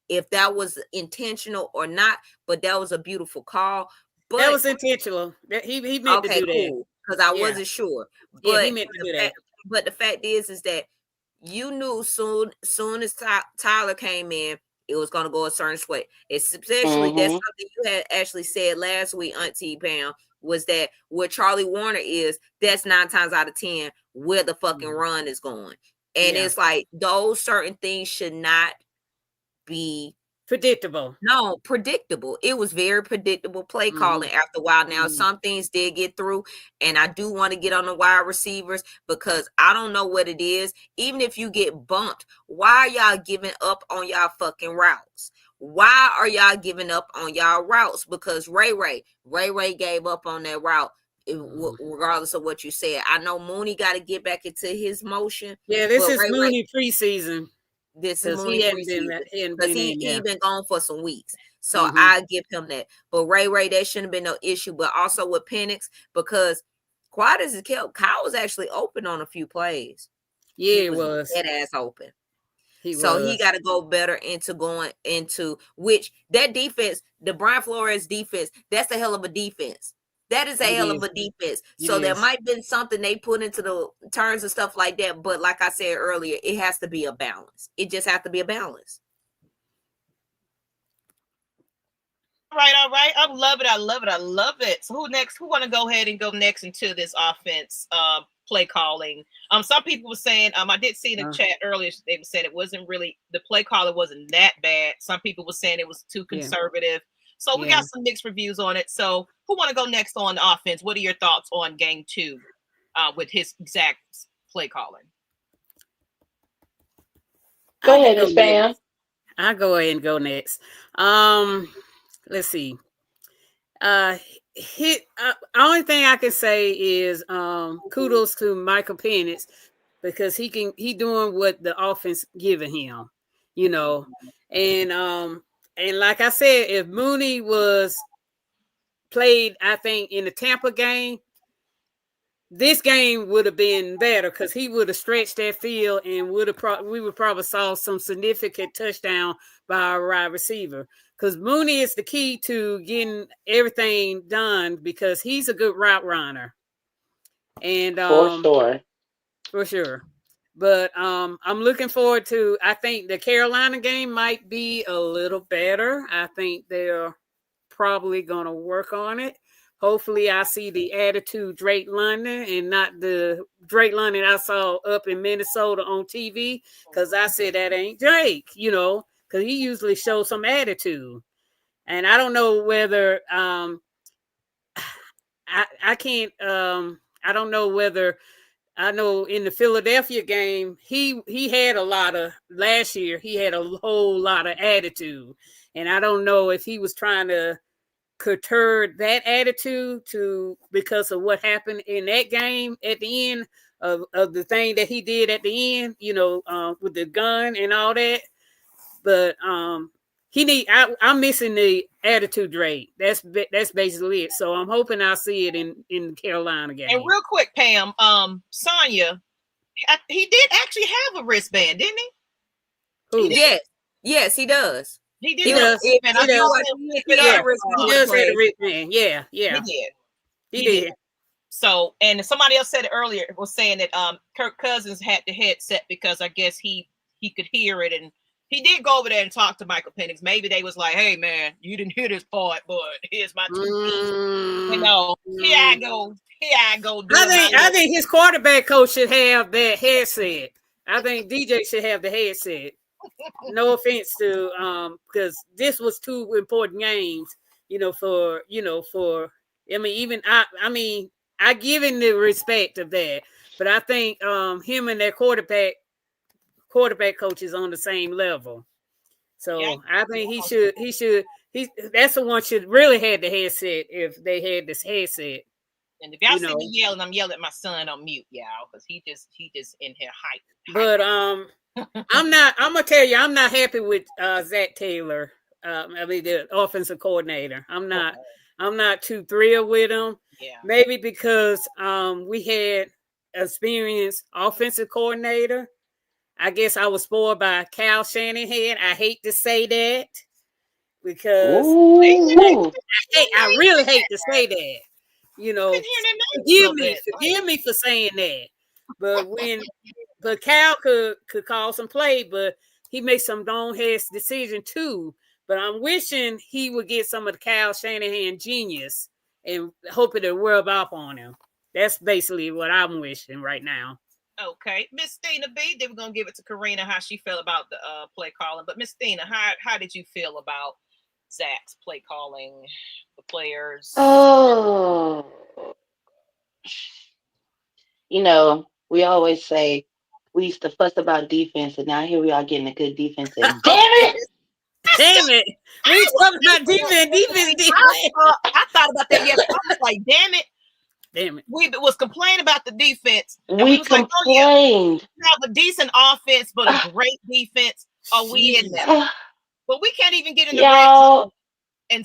if that was intentional or not. But that was a beautiful call. But that was intentional. He meant to do that, because I wasn't sure. But he meant to do that. But the fact is that you knew soon as Tyler came in, it was going to go a certain way. Especially that's something you had actually said last week, Auntie Pam, was that what Charlie Warner is, that's 9 times out of 10 where the fucking run is going. And it's like those certain things should not be predictable. No, predictable. It was very predictable play calling after a while. Now, some things did get through, and I do want to get on the wide receivers because I don't know what it is. Even if you get bumped, why are y'all giving up on y'all fucking routes? Why are y'all giving up on y'all routes? Because Ray gave up on that route. Regardless of what you said, I know Mooney got to get back into his motion. Yeah, this is Mooney preseason. This is Mooney because he been gone for some weeks. So I give him that. But Ray, that shouldn't have been no issue. But also with Penix, because quiet as it kept, Kyle was actually open on a few plays. Yeah, he was dead ass open. He got to go better into going into which that defense, the Brian Flores defense, that's a hell of a defense. That is a hell of a defense. So there might have been something they put into the turns and stuff like that. But like I said earlier, it has to be a balance. It just has to be a balance. All right. I love it. So who next? Who want to go ahead and go next into this offense play calling? Some people were saying, I did see in the chat earlier, they were saying it wasn't really, the play caller wasn't that bad. Some people were saying it was too conservative. So we got some mixed reviews on it. So who want to go next on the offense? What are your thoughts on game 2 with his exact play calling? Go ahead, Spam. I'll go ahead and go next. Let's see. Only thing I can say is kudos to Michael Penix because he doing what the offense giving him, and like I said, if Mooney was played, I think in the Tampa game, this game would have been better because he would have stretched that field and we would probably saw some significant touchdown by our wide receiver. Because Mooney is the key to getting everything done because he's a good route runner. And for sure. But I'm looking forward to, I think the Carolina game might be a little better. I think they're probably going to work on it. Hopefully I see the attitude Drake London and not the Drake London I saw up in Minnesota on TV because I said that ain't Drake, because he usually shows some attitude. And I don't know whether I don't know whether I know in the Philadelphia game, he had last year, he had a whole lot of attitude. And I don't know if he was trying to curtail that attitude because of what happened in that game at the end of the thing that he did at the end, with the gun and all that. But I'm missing the attitude Drake. That's basically it. So I'm hoping I'll see it in the Carolina game. And real quick, Pam, Sonya, he did actually have a wristband, didn't he? Who? Yes, he does. He did. He does. He does have a wristband. Yeah. He did. So, and somebody else said it earlier, was saying that Kirk Cousins had the headset because I guess he could hear it and he did go over there and talk to Michael Penix. Maybe they was like, "Hey, man, you didn't hear this part, but here's my 2 piece. You know, here I go. I think his quarterback coach should have that headset. I think DJ should have the headset. No offense to because this was 2 important games, for I give him the respect of that, but I think him and their quarterback coach is on the same level. So yeah. I think that's the one should really have the headset if they had this headset. And if y'all see me yelling, I'm yelling at my son on mute, y'all, because he just in here hype. But I'm gonna tell you, I'm not happy with Zach Taylor. The offensive coordinator. I'm not too thrilled with him. Yeah. Maybe because we had experienced offensive coordinator. I guess I was spoiled by Kyle Shanahan. I hate to say that because I really hate to say that. Forgive me for saying that. But Cal could call some play, but he made some bonehead decision too. But I'm wishing he would get some of the Kyle Shanahan genius and hoping to rub off on him. That's basically what I'm wishing right now. Okay, Miss Stina B. Then we're gonna give it to Karina how she felt about the play calling. But Miss Stina, how did you feel about Zach's play calling, the players? Oh, we always say we used to fuss about defense, and now here we are getting a good defense. And damn it! We talking about defense. I thought about that yesterday. I was like, damn it. We was complaining about the defense. We complained. We have a decent offense, but a great defense. Are we in there? But we can't even get in the red and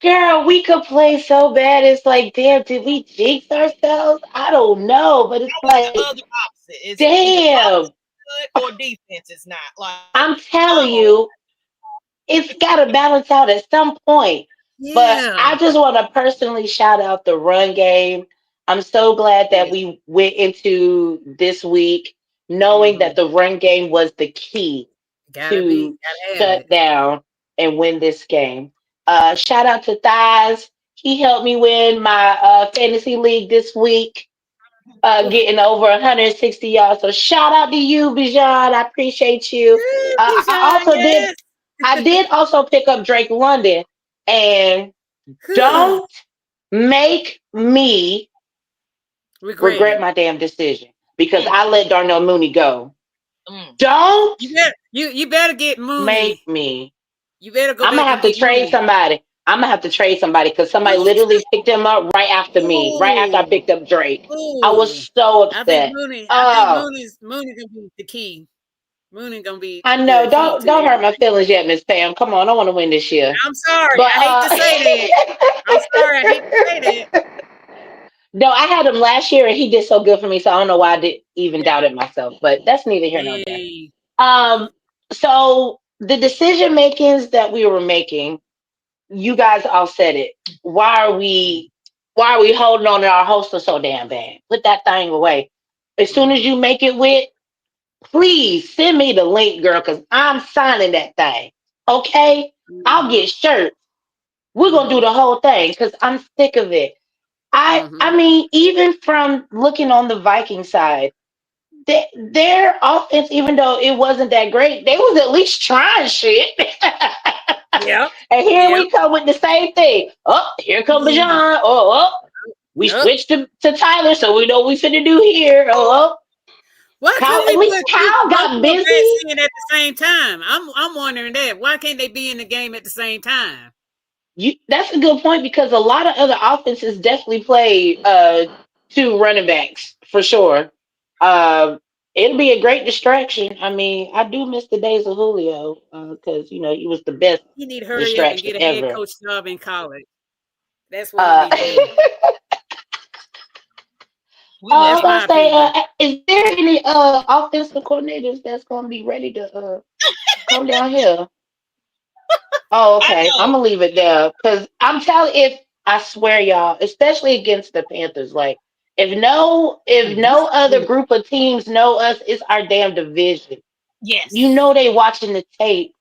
girl, we could play so bad. It's like, damn, did we jinx ourselves? I don't know, but it's like the other opposite. Damn. Good or defense is not. Like I'm telling you, it's got to balance out at some point. Yeah. But I just want to personally shout out the run game. I'm so glad that we went into this week knowing that the run game was the key to shut down and win this game. Shout out to Thighs. He helped me win my fantasy league this week, getting over 160 yards. So shout out to you, Bijan. I appreciate you. I did also pick up Drake London. And don't make me regret my damn decision because I let Darnell Mooney go. Don't you better get Mooney. Make me. You better go. I'm gonna have to trade somebody. I'm gonna have to trade somebody because somebody literally picked him up right after me, right after I picked up Drake. I was so upset. I think Mooney's gonna be the key. Mooney gonna be. I know. Don't hurt my feelings yet, Miss Pam. Come on, I want to win this year. I'm sorry. But, I hate to say that. I'm sorry. I hate to say that. No, I had him last year, and he did so good for me. So I don't know why I even doubted myself. But that's neither here nor there. So the decision makings that we were making, you guys all said it. Why are we holding on to our holster so damn bad? Put that thing away. As soon as you make it with. Please send me the link, girl, because I'm signing that thing. Okay? I'll get shirts. We're going to do the whole thing because I'm sick of it. I mean, even from looking on the Viking side, their offense, even though it wasn't that great, they was at least trying shit. Yeah. And here we come with the same thing. Oh, here comes Bijan. We switched to Tyler, so we know what we finna do here. At least Kyle got busy at the same time. I'm wondering that. Why can't they be in the game at the same time? That's a good point because a lot of other offenses definitely play 2 running backs for sure. It'll be a great distraction. I mean, I do miss the days of Julio because he was the best. You need to hurry up and get a head coach job in college. That's what you need to do. I was gonna say, is there any offensive coordinators that's gonna be ready to come down here? Oh, okay. I'm gonna leave it there because I'm telling. I swear, y'all, especially against the Panthers, like if no other group of teams know us, it's our damn division. Yes. You know they watching the tape.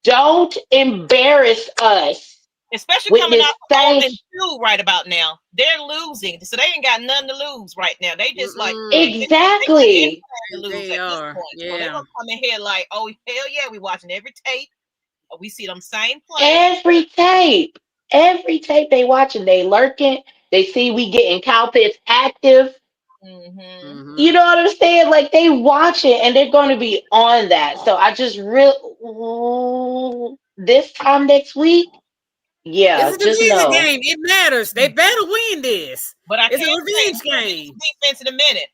Don't embarrass us. Especially with coming this off of 0-2 right about now. They're losing. So they ain't got nothing to lose right now. They just like exactly. they lose They at are. this point. Yeah. So they're gonna come in here like, oh hell yeah, we watching every tape. We see them same plays. Every tape they watching, they lurking. They see we getting cow pits active. You know what I'm saying? Like they watch it and they're going to be on that. So I just this time next week, yeah, It's a just division know. game. It matters. They better win this. But I It's a can't say revenge game. defense in a minute.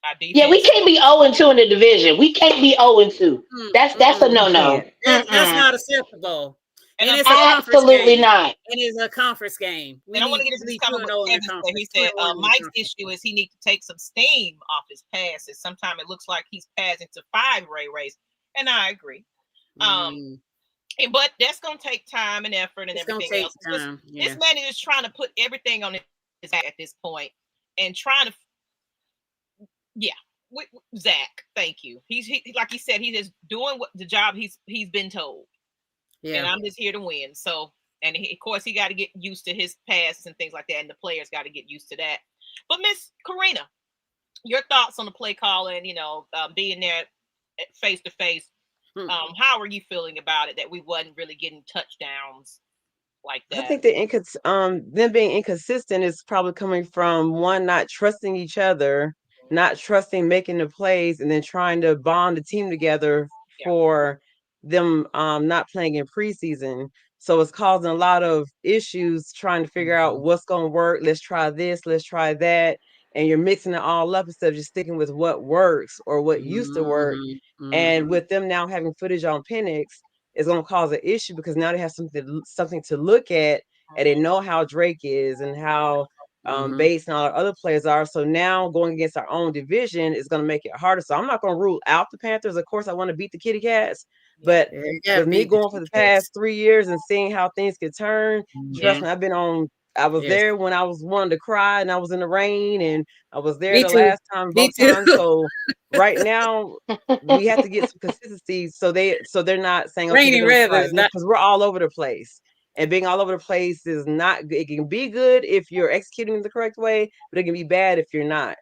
Our defense. Yeah, we can't be 0-2 in the division. We can't be 0-2. That's a no-no. That's not acceptable. And it's a conference Absolutely game. not. It is a conference game. And I want to get into this comment with Kevin said. He said Mike's issue is he needs to take some steam off his passes. Sometimes it looks like he's passing to 5 Rays, and I agree. But that's gonna take time and effort and everything else. This man is just trying to put everything on his back at this point and trying to. Yeah, Zach, thank you. He's like he said, he's just doing what the job he's been told. Yeah, and I'm just here to win. So, and of course, he got to get used to his passes and things like that, and the players got to get used to that. But Miss Karina, your thoughts on the play calling? You know, being there face to face. How are you feeling about it? That we wasn't really getting touchdowns like that. I think them being inconsistent is probably coming from one, not trusting each other, not trusting making the plays, and then trying to bond the team together for them not playing in preseason. So it's causing a lot of issues trying to figure out what's going to work. Let's try this, let's try that. And you're mixing it all up instead of just sticking with what works or what used to work. And with them now having footage on Penix, it's going to cause an issue because now they have something to look at, and they know how Drake is and how Bates and all our other players are. So now going against our own division is going to make it harder. So I'm not going to rule out the Panthers. Of course, I want to beat the Kitty Cats, but with me going for the past 3 years and seeing how things could turn, trust me, I was there when I was wanting to cry and I was in the rain, and I was there last time, both times. So right now we have to get some consistency so they're not saying because we're all over the place. And being all over the place is not good. It can be good if you're executing the correct way, but it can be bad if you're not.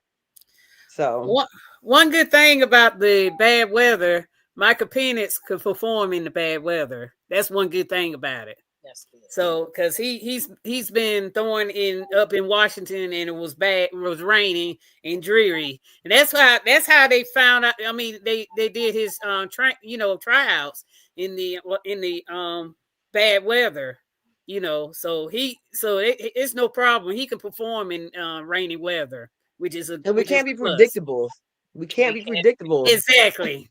So one good thing about the bad weather, Michael Penix could perform in the bad weather. That's one good thing about it. That's good. So because he's been throwing up in Washington, and it was bad, it was raining and dreary, and that's how they found out. I mean, they did his tryouts in the bad weather, so it's no problem. He can perform in rainy weather, which is we can't be predictable. We can't be predictable. Exactly.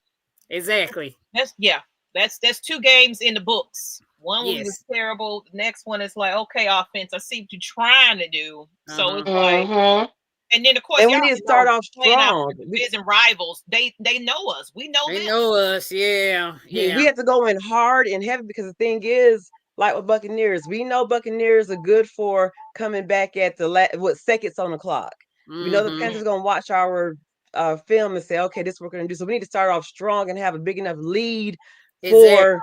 That's 2 games in the books. One was terrible. The next one is like, okay, offense, I see what you're trying to do. So it's like, and then of course, we need to start off strong. Division rivals, they know us. We know them. They know us. Yeah. We have to go in hard and heavy because the thing is, like with Buccaneers, we know Buccaneers are good for coming back at the seconds on the clock. We know the Panthers are going to watch our film and say, okay, this is what we're going to do. So we need to start off strong and have a big enough lead for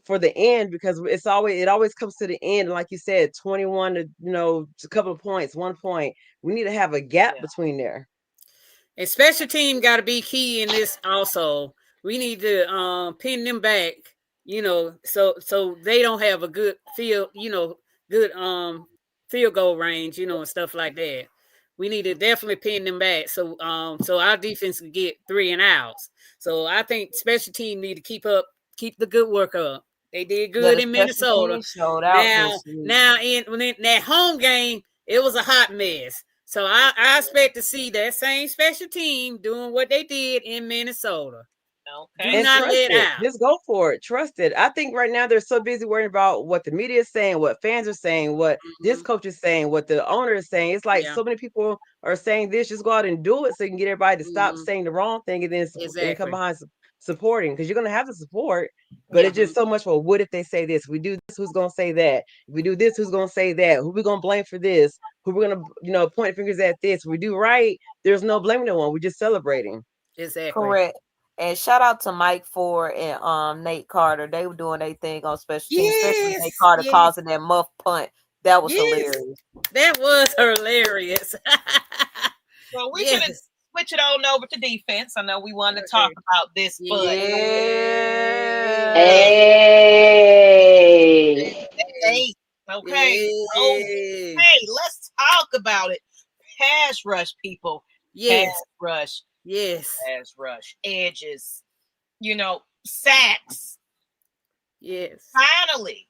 for the end, because it always comes to the end. Like you said, 21 to a couple of points, 1 point. We need to have a gap between there. A special team got to be key in this also. We need to pin them back, so they don't have a good field goal range, and stuff like that. We need to definitely pin them back so our defense can get 3 and outs. So I think special team need to keep the good work up. They did good in Minnesota. Now in that home game, it was a hot mess. So I expect to see that same special team doing what they did in Minnesota. Okay. Do not let out. Just go for it. Trust it. I think right now they're so busy worrying about what the media is saying, what fans are saying, what this coach is saying, what the owner is saying. It's like so many people are saying this. Just go out and do it so you can get everybody to stop saying the wrong thing and then and come behind supporting, because you're going to have the support. But it's just so much, well, what if they say this? We do this, who's going to say that? If we do this, who's going to say that? Who we going to blame for this? Who we're going to point fingers at this? If we do right, there's no blaming no one. We're just celebrating. Exactly. Correct. And shout out to Mike Ford and Nate Carter. They were doing their thing on special teams, especially Nate Carter causing that muff punt. That was hilarious. That was hilarious. Well, we're gonna switch it on over to defense. I know we wanted to talk about this, but hey, okay. Hey, let's talk about it. Pass rush, people. Pass rush. Pass rush. Edges. Sacks. Finally,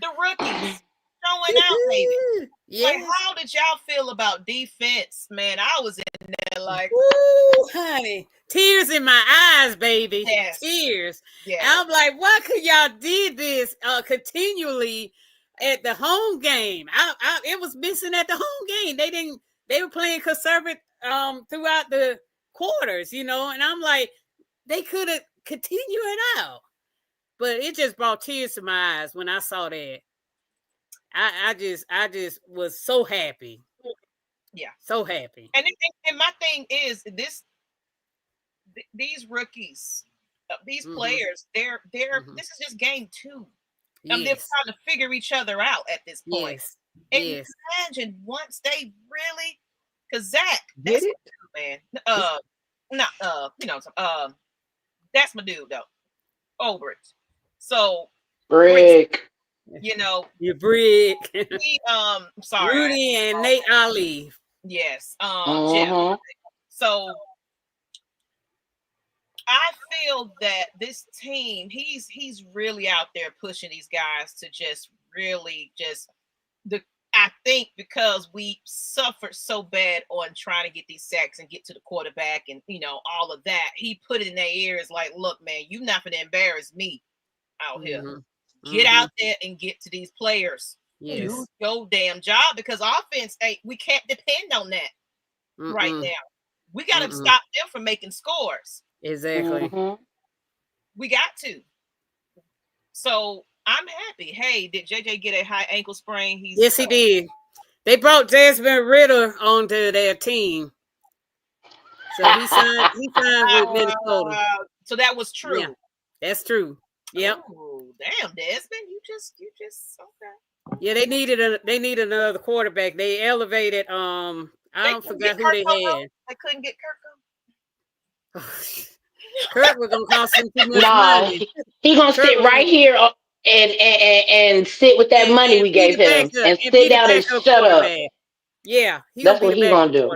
the rookies showing out, baby. Like, how did y'all feel about defense, man? I was in there like, ooh, honey, tears in my eyes, baby. Tears. I'm like, why could y'all did this continually at the home game? It was missing at the home game. They were playing conservative throughout the quarters, and I'm like, they could have continued it out, but it just brought tears to my eyes when I saw that. I just was so happy. Yeah, so happy. And my thing is these rookies, these players, they're this is just game 2. They're trying to figure each other out at this point. And you can imagine once they really, because Zach, that's my dude, man. That's my dude though. Over it. So Brick. Your Brick. Sorry. Rudy and Nate Ali. Yes. Jim. So I feel that this team, he's really out there pushing these guys to just really I think because we suffered so bad on trying to get these sacks and get to the quarterback and all of that, he put it in their ears like, look, man, you're not gonna embarrass me out here. Get out there and get to these players. Do your damn job, because offense, we can't depend on that right now. We got to stop them from making scores. Exactly. We got to. So I'm happy. Hey, did JJ get a high ankle sprain? Yes, he did. They brought Jasmine Ritter onto their team. So he signed with Minnesota. So that was true. Yeah, that's true. Yep. Oh, damn, Desmond, you just okay. Yeah, they needed another quarterback. They elevated I forgot who they had. They couldn't get Kirk. Kirk was gonna cost him too much money. He gonna sit right here and sit with that money we gave him and sit down and shut up. Yeah, that's what he gonna do.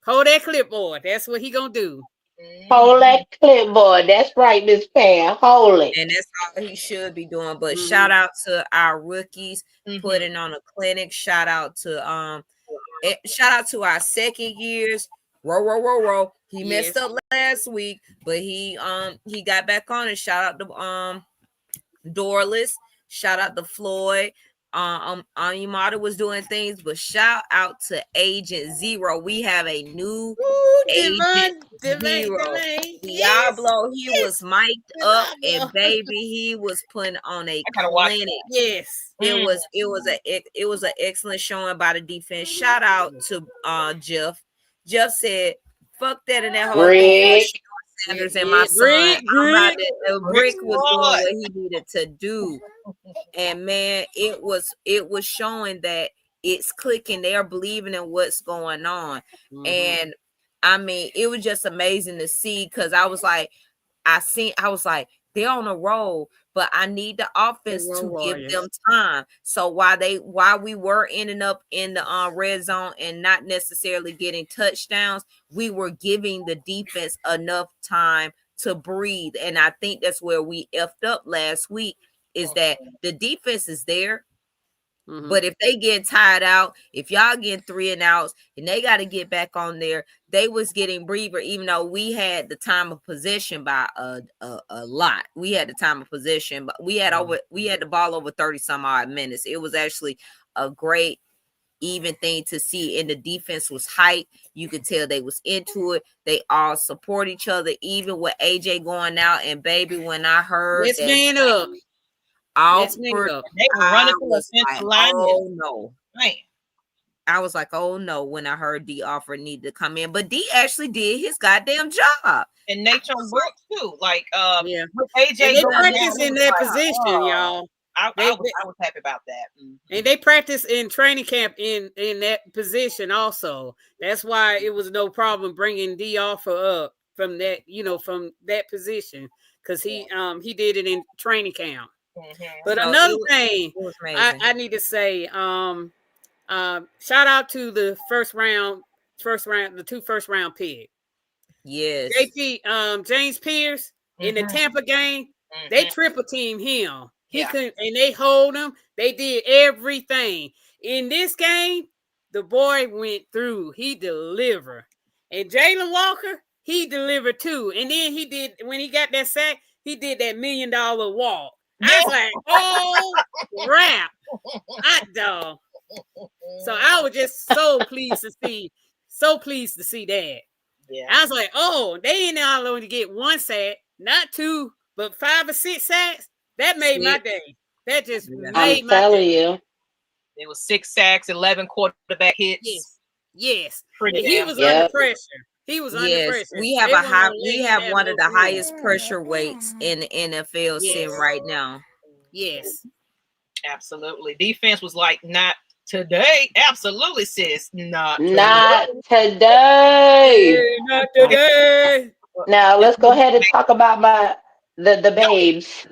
Hold that clipboard. That's what he gonna do. Hold that clipboard. That's right, Miss Pam. Hold it. And that's all he should be doing. But shout out to our rookies putting on a clinic. Shout out to our second years. Row. He messed up last week, but he got back on it. Shout out to Dorless. Shout out to Floyd. Yamada was doing things, but shout out to Agent Zero. We have a new Agent Zero. Diablo, he was mic'd up, and baby, he was putting on a clinic. Yes, it was an excellent showing by the defense. Shout out to Jeff. Jeff said, "Fuck that in that whole thing." Sanders and my son. Brick was doing what he needed to do. And man, it was showing that it's clicking. They're believing in what's going on. And I mean, it was just amazing to see, because I was like, they're on a roll, but I need the offense to give them time. So while we were ending up in the red zone and not necessarily getting touchdowns, we were giving the defense enough time to breathe. And I think that's where we effed up last week, is that the defense is there. But if they get tired out, if y'all get 3 and outs and they got to get back on there, they was getting breather, even though we had the time of possession by a lot. We had the time of possession, but we had the ball over 30 some odd minutes. It was actually a great even thing to see, and the defense was hyped. You could tell they was into it. They all support each other, even with AJ going out. And baby, when I heard let's man up. They were running to the line. Oh no, man. I was like, oh no, when I heard D offer needed to come in. But D actually did his goddamn job. And Nathan Brooks too. Like yeah. with AJ And they going practice down, in that like, position, y'all. I was happy about that. And they practice in training camp in that position also. That's why it was no problem bringing D offer up from that, from that position, because he did it in training camp. But So another thing I need to say, shout out to the the 2 first round pick. Yes. James Pierce in the Tampa game, they triple team him. He Yeah. couldn't, and they hold him. They did everything. In this game, the boy went through. He delivered. And Jalen Walker, he delivered too. And then he did, when he got that sack, he did that $1 million walk. I was like, oh, crap. Hot dog. So I was just so pleased to see that. Yeah. I was like, oh, they ain't not only get 1 sack, not 2, but 5 or 6 sacks. That made my day. That just made my day. I'm telling you. It was 6 sacks, 11 quarterback hits. Yes. Pretty He damn was good. under pressure. He was under pressure. We have we have one of the highest pressure weights in the NFL sitting right now. Yes. Absolutely. Defense was like, not today. Absolutely, sis. Not today. Not today. Now let's go ahead and talk about the babes.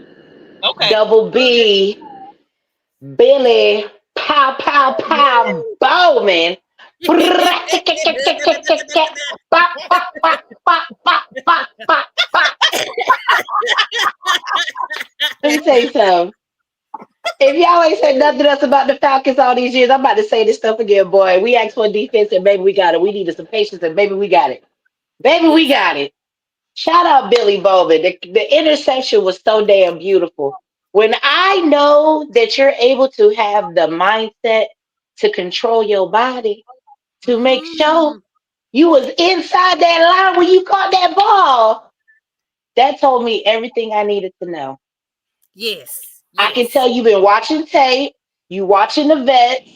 Okay. Double B, Billy, pow pow pow, Bowman. Let me tell you something. If y'all ain't said nothing else about the Falcons all these years, I'm about to say this stuff again, boy. We asked for defense and baby, we got it. We needed some patience and baby, we got it. Baby, we got it. Shout out Billy Bowman. The interception was so damn beautiful. When I know that you're able to have the mindset to control your body, to make sure you was inside that line when you caught that ball, that told me everything I needed to know. Yes. I can tell you've been watching tape, you watching the vets,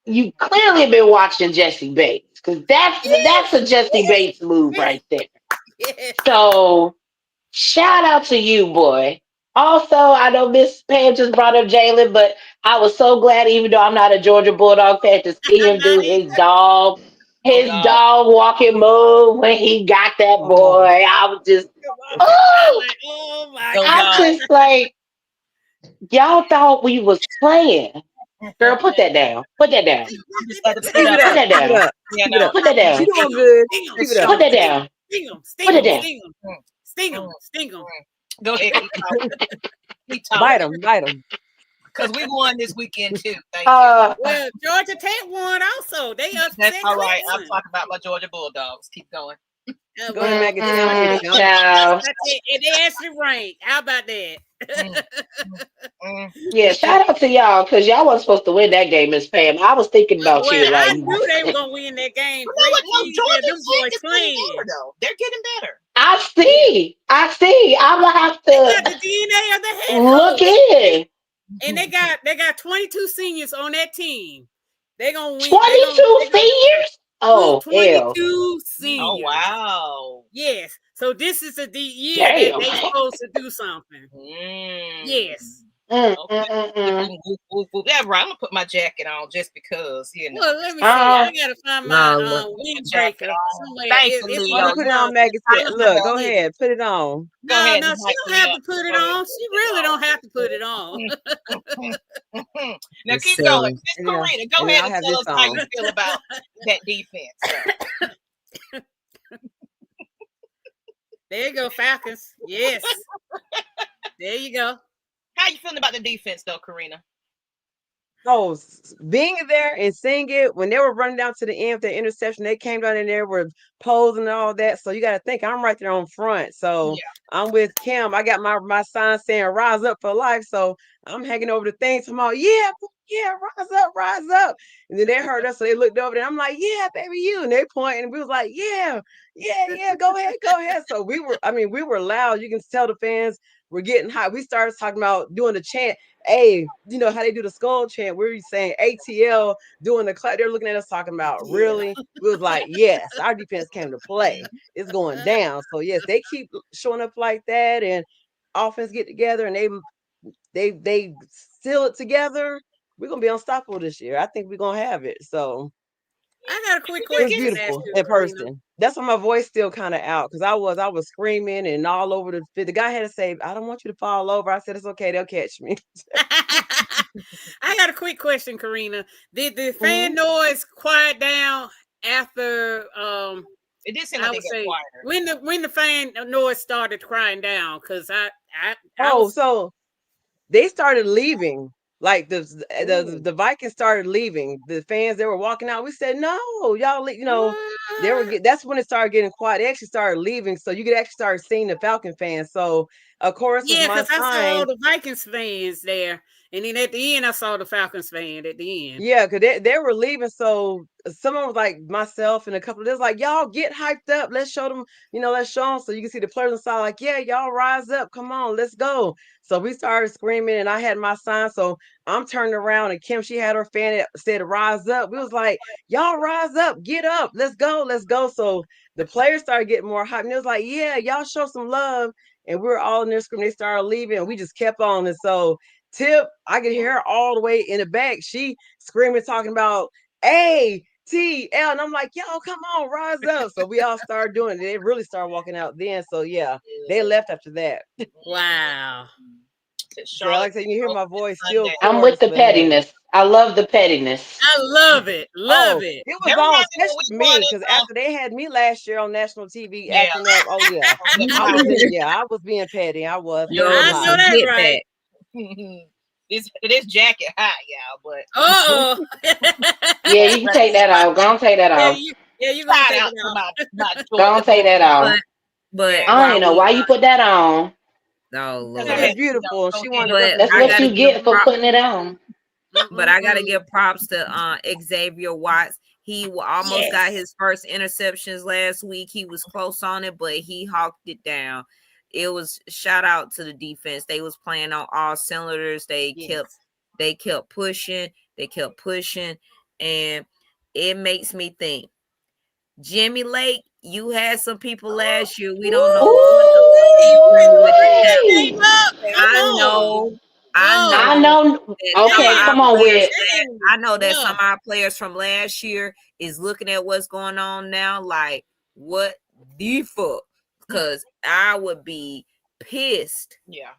you clearly been watching Jesse Bates, because that's a Jesse Bates move right there. Yes. So shout out to you, boy. Also, I know Miss Pam just brought up Jalen, but I was so glad, even though I'm not a Georgia Bulldog fan, to see him do his dog walking move when he got that boy. I was just, oh my God. I'm just like, y'all thought we was playing. Girl, put that down. Put that down. Put that down. Put that down. She doing good. Put that down. Put it down. Sting him. Go ahead. Bite him. Because we won this weekend too. Thank you. Well, Georgia Tech won also. They upset. That's all right. I'm talking about my Georgia Bulldogs. Keep going. Go ahead, Maggie T. And they actually ranked. How about that? Yeah, shout out to y'all, because y'all wasn't supposed to win that game, Miss Pam. I was thinking about you. Like, I knew they were gonna win that game. Georgia's getting better, though. They're getting better. I see. I'm gonna have They got the to DNA of the head look in. and they got 22 seniors on that team. They gonna win. 22 seniors? Oh, 22 seniors. Oh, wow. Yes. So this is a year Damn. that they supposed to do something. Yes. Yeah, right. I'm gonna put my jacket on just because, Well, let me see. I gotta find my windbreaker. Put it on, Maggie. Look, go ahead, put it on. Go ahead. No, she don't have to put it on. She really don't have to put it on. Now keep going. Miss Karina, go ahead and tell us how you feel about that defense. There you go, Falcons. Yes. There you go. How you feeling about the defense, though, Karina? Oh, being there and seeing it when they were running down to the end of the interception, they came down in there with posing and all that. So you got to think I'm right there on front. So I'm with Kim. I got my sign saying "Rise up for life." So I'm hanging over the thing tomorrow. Yeah, rise up. And then they heard us, so they looked over there. I'm like, yeah, baby, you. And they pointed, and we was like, yeah, go ahead. So we were loud. You can tell the fans we're getting hot. We started talking about doing the chant. Hey, you know how they do the skull chant? We're saying ATL doing the clap. They're looking at us talking about really. We was like, yes, our defense came to play. It's going down. So yes, they keep showing up like that, and offense get together, and they seal it together. We're gonna be unstoppable this year. I think we're gonna have it. So I got a quick it question. was beautiful in person. That's why my voice still kind of out, because I was screaming and all over the guy had to say, I don't want you to fall over. I said, it's okay, they'll catch me. I got a quick question, Karina. Did the fan noise quiet down after it did seem like they got quieter. When the fan noise started crying down? Because so they started leaving. Like the Vikings started leaving. The fans, they were walking out. We said, no, y'all, you know, that's when it started getting quiet. They actually started leaving. So you could actually start seeing the Falcon fans. So of course, yeah, because I saw all the Vikings fans there. And then at the end, I saw the Falcons fan at the end. Yeah, because they were leaving. So someone was like myself and a couple of them was like, y'all get hyped up. Let's show them, let's show them. So you can see the players inside like, yeah, y'all rise up. Come on, let's go. So we started screaming and I had my sign. So I'm turning around and Kim, she had her fan that said rise up. We was like, y'all rise up, get up. Let's go, let's go. So the players started getting more hyped. And it was like, yeah, y'all show some love. And we were all in there screaming. They started leaving and we just kept on. And so Tip, I could hear her all the way in the back. She screaming, talking about ATL. And I'm like, yo, come on, rise up. So we all started doing it. They really started walking out then. So yeah, they left after that. Wow. So like I said, you hear my voice still. I'm with the pettiness. I love the pettiness. I love it. Love it. It was all especially me, because after they had me last year on national TV acting up. Oh yeah. I was being petty. I was. I know that right. This jacket hot, y'all, but yeah, you can take that off. Go on, take that off. Yeah, you gonna take it off. Go on, take that off. But I don't even know why you put that on. No, Lord. It was beautiful. She wanted. That's what you get for putting it on. But I gotta give props to Xavier Watts. He almost got his first interceptions last week. He was close on it, but he hawked it down. It was shout out to the defense. They was playing on all cylinders. They kept pushing. They kept pushing. And it makes me think, Jimmy Lake, you had some people last year. We don't know. I know. Okay, come on with. I know that some of our players from last year is looking at what's going on now. Like, what the fuck? Because I would be pissed. Yeah.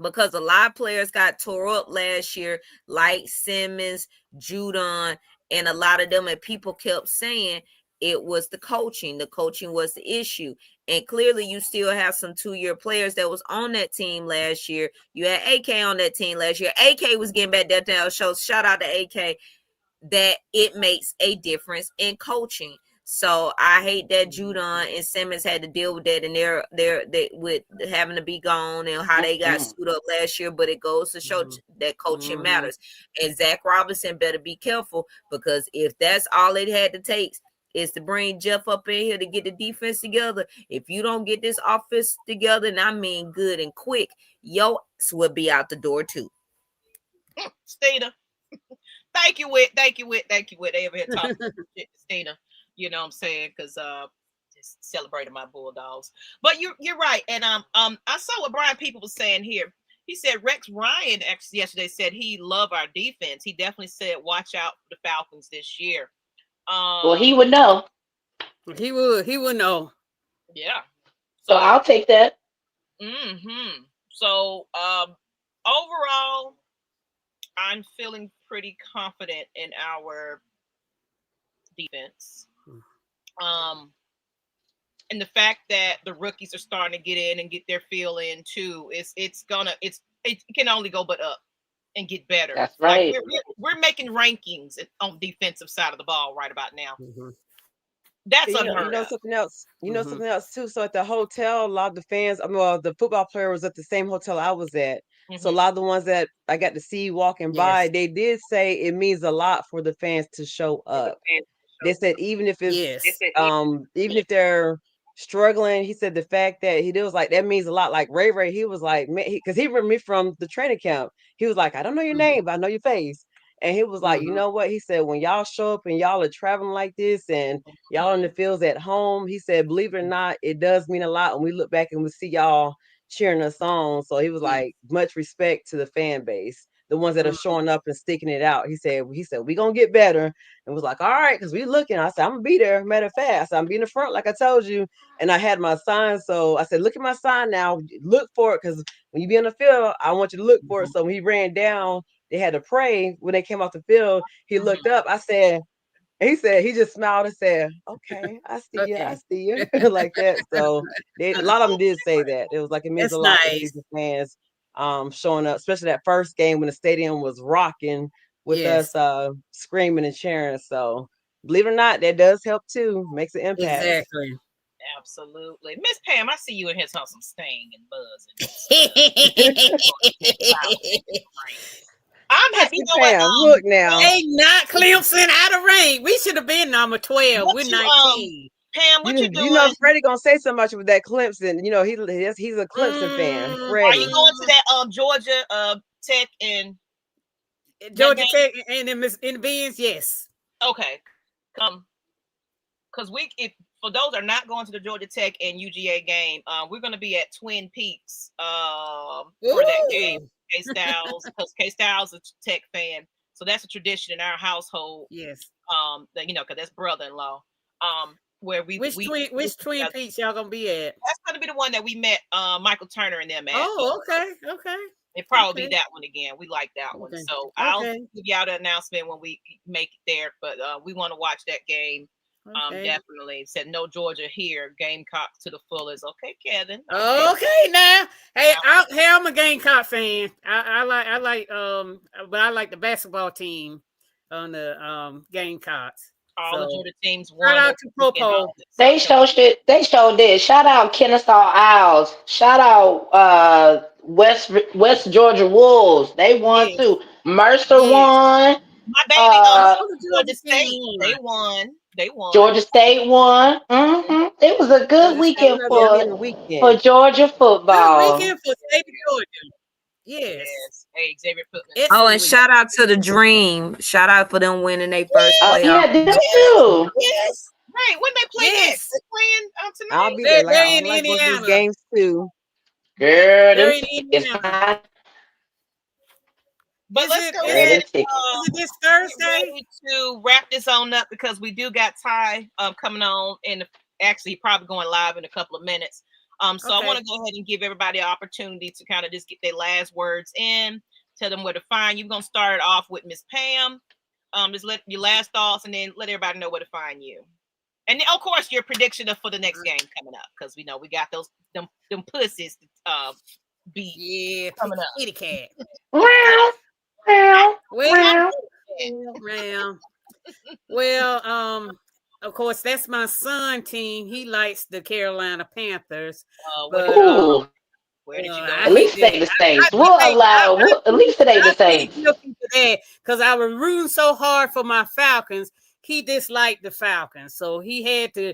Because a lot of players got tore up last year, like Simmons, Judon, and a lot of them. And people kept saying it was the coaching. The coaching was the issue. And clearly you still have some 2-year players that was on that team last year. You had AK on that team last year. AK was getting back that down. So shout out to AK, that it makes a difference in coaching. So I hate that Judon and Simmons had to deal with that, and they with having to be gone and how they got sued up last year. But it goes to show that coaching matters. And Zach Robinson better be careful, because if that's all it had to take is to bring Jeff up in here to get the defense together. If you don't get this offense together, and I mean good and quick, your ass will be out the door too. Stina, thank you, Whit. They over here talking shit to Stina. You know what I'm saying? Because just celebrating my Bulldogs. But you're right. And I saw what Brian People was saying here. He said Rex Ryan actually yesterday said he loved our defense. He definitely said watch out for the Falcons this year. Well, he would know. He would know. Yeah. So I'll take that. So overall, I'm feeling pretty confident in our defense. And the fact that the rookies are starting to get in and get their feel in too, it can only go but up and get better. That's right. Like we're making rankings on the defensive side of the ball right about now. That's unheard of. Something else. Something else too. So at the hotel, a lot of the fans, the football player was at the same hotel I was at. So a lot of the ones that I got to see walking by, they did say it means a lot for the fans to show up. They said even if it's even if they're struggling. He said the fact that he was like, that means a lot. Like Ray, he was like, man, because he remembered me from the training camp. He was like, I don't know your name, but I know your face. And he was like, you know what? He said, when y'all show up and y'all are traveling like this and y'all in the fields at home, he said, believe it or not, it does mean a lot when we look back and we see y'all cheering us on. So he was like, much respect to the fan base, the ones that are showing up and sticking it out. He said, we gonna get better. And was like, all right, because we looking. I said, I'm gonna be there. Matter of fact, I said, I'm be in the front, like I told you. And I had my sign. So I said, look at my sign now. Look for it. Because when you be in the field, I want you to look for it. So when he ran down, they had to pray when they came off the field. He looked up. I said, he said, he just smiled and said, okay, I see you. I see you. Like that. So a lot of them did say that. It was like, it means a lot to see the fans showing up, especially that first game when the stadium was rocking with us screaming and cheering. So believe it or not, that does help too. Makes an impact. Exactly. Absolutely. Miss Pam, I see you in here on some sting and buzzing. I'm happy. You know Pam, what? Look now. Ain't not Clemson out of range. We should have been number 12. We're 19. Pam, what you doing? You know, Freddie gonna say so much with that Clemson. You know, he's a Clemson fan. Freddie. Are you going to that Georgia Tech and Georgia Tech and in the Beans? Yes. Okay. Because for those that are not going to the Georgia Tech and UGA game, we're going to be at Twin Peaks for that game. K-Styles, because K-Styles is a Tech fan, so that's a tradition in our household. Yes. Because that's brother-in-law. Where which Twin Peaks y'all gonna be at? That's gonna be the one that we met Michael Turner and them at. Oh, okay. It probably be that one again. We like that one. So I'll give y'all the announcement when we make it there. But we want to watch that game. Definitely. Said no Georgia here. Gamecocks to the fullest. Okay, Kevin. Okay now. Hey, I'm a Gamecock fan. I like the basketball team on the Gamecocks. All the Georgia teams won. Shout out to Popo. They showed it. Shout out Kennesaw Owls. Shout out West Georgia Wolves. They won too. Mercer won. My baby, Georgia State. They won. Georgia State won. It was a good weekend for Georgia football. Good weekend for state of Georgia. Yes. Hey, Xavier Putman. Oh, and shout out to the Dream. Shout out for them winning their first playoff. Yeah, them too. Yes. Right. When they play this, they're playing tonight. I'll be there. They're in Indiana. Games too. Girl, it's fine. But let's go ahead. Is it this Thursday? To wrap this on up because we do got Ty coming on and actually probably going live in a couple of minutes. So I want to go ahead and give everybody an opportunity to kind of just get their last words in, tell them where to find you. We're going to start it off with Miss Pam. Just let your last thoughts and then let everybody know where to find you. And then, of course, your prediction for the next game coming up because we know we got them pussies coming up. Kitty cat. Well, of course, that's my son team. He likes the Carolina Panthers. Where did you go? At least they the Saints. At least they the Saints. Because I was rooting so hard for my Falcons. He disliked the Falcons, so he had to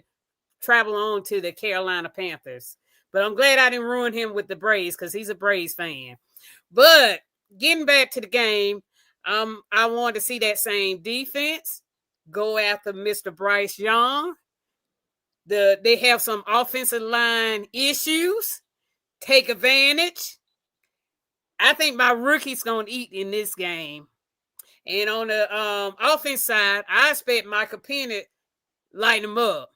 travel on to the Carolina Panthers. But I'm glad I didn't ruin him with the Braves because he's a Braves fan. But getting back to the game, I wanted to see that same defense go after Mr. Bryce Young. They have some offensive line issues. Take advantage. I think my rookie's going to eat in this game. And on the offense side, I expect Michael Penix light him up.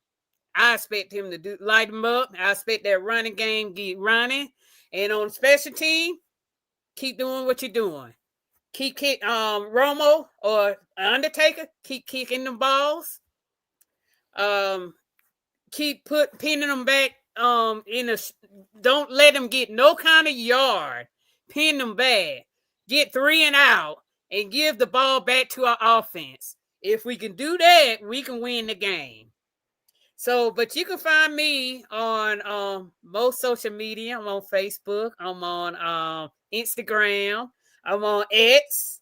I expect him to light him up. I expect that running game get running. And on special team, keep doing what you're doing. Keep Romo or Undertaker, keep kicking them balls. Keep pinning them back don't let them get no kind of yard. Pin them back. Get 3 and out and give the ball back to our offense. If we can do that, we can win the game. So, but you can find me on most social media. I'm on Facebook. I'm on Instagram. I'm on X.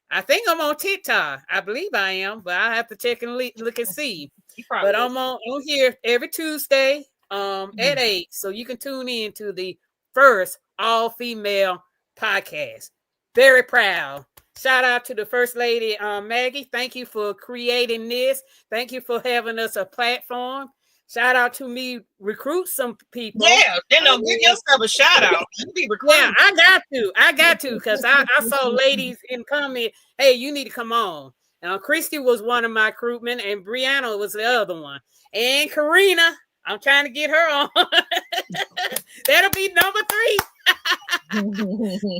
I think I'm on TikTok. I believe I am, but I have to check and look and see. But I'm on here every Tuesday at 8. So you can tune in to the first all-female podcast. Very proud. Shout out to the First Lady, Maggie. Thank you for creating this. Thank you for having us a platform. Shout out to me, recruit some people. Yeah, then don't give yourself a shout out. You be recruiting. Yeah, I got to, because I saw ladies in comment, hey, you need to come on. Now, Christy was one of my recruitment, and Brianna was the other one. And Karina, I'm trying to get her on. That'll be number 3.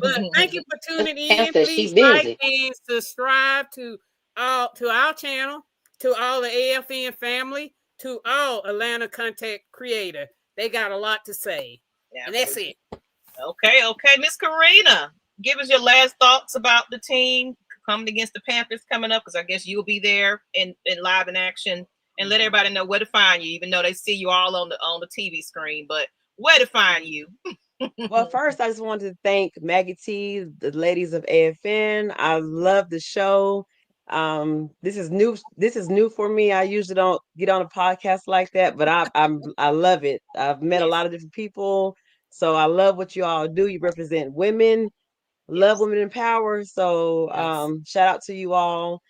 But thank you for tuning in. Please like and subscribe to our channel, to all the AFN family, to all Atlanta content creator. They got a lot to say. Yeah, and that's it. Okay, Miss Karina, give us your last thoughts about the team coming against the Panthers coming up, because I guess you'll be there in live in action, and let everybody know where to find you, even though they see you all on the TV screen, but where to find you. Well, first, I just wanted to thank Maggie T, the ladies of AFN. I love the show. This is new for me. I usually don't get on a podcast like that, but I love it. I've met a lot of different people, so I love what you all do. You represent women, love women in power. So shout out to you all.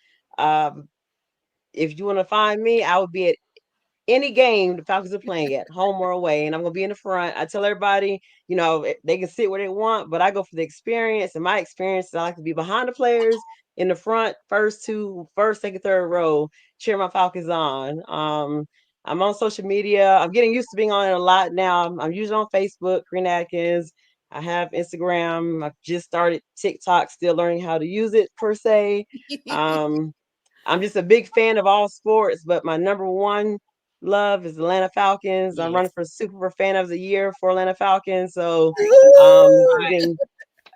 If you want to find me, I would be at any game the Falcons are playing at, home or away, and I'm gonna be in the front. I tell everybody, they can sit where they want, but I go for the experience. And my experience, I like to be behind the players, in the front, first, second, third row, cheer my Falcons on. I'm on social media. I'm getting used to being on it a lot now. I'm usually on Facebook, Green Atkins. I have Instagram. I've just started TikTok, still learning how to use it per se. I'm just a big fan of all sports, but my number one love is Atlanta Falcons. I'm running for Super Fan of the Year for Atlanta Falcons. So you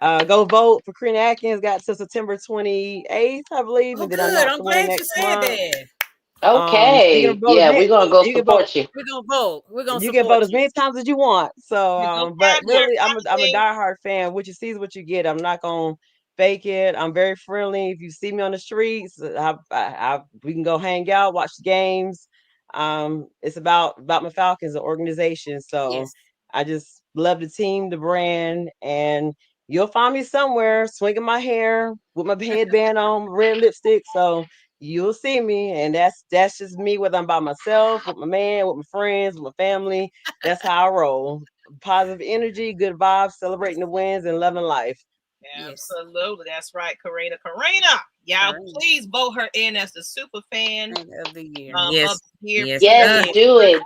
can go vote for Green Atkins. Got to September 28th, I believe. And then I'm glad you said that. Okay. We're gonna go support you. We're gonna vote. You can vote as many times as you want. So but really, I'm a diehard fan. What you see is what you get. I'm not gonna fake it. I'm very friendly. If you see me on the streets, we can go hang out, watch the games. It's about my Falcons, the organization. So I just love the team, the brand, and you'll find me somewhere swinging my hair with my headband on, red lipstick. So you'll see me, and that's just me, whether I'm by myself, with my man, with my friends, with my family. That's how I roll. Positive energy, good vibes, celebrating the wins, and loving life. Absolutely, that's right, Karina. Y'all, please vote her in as the Super Fan of the year. Yes, do it.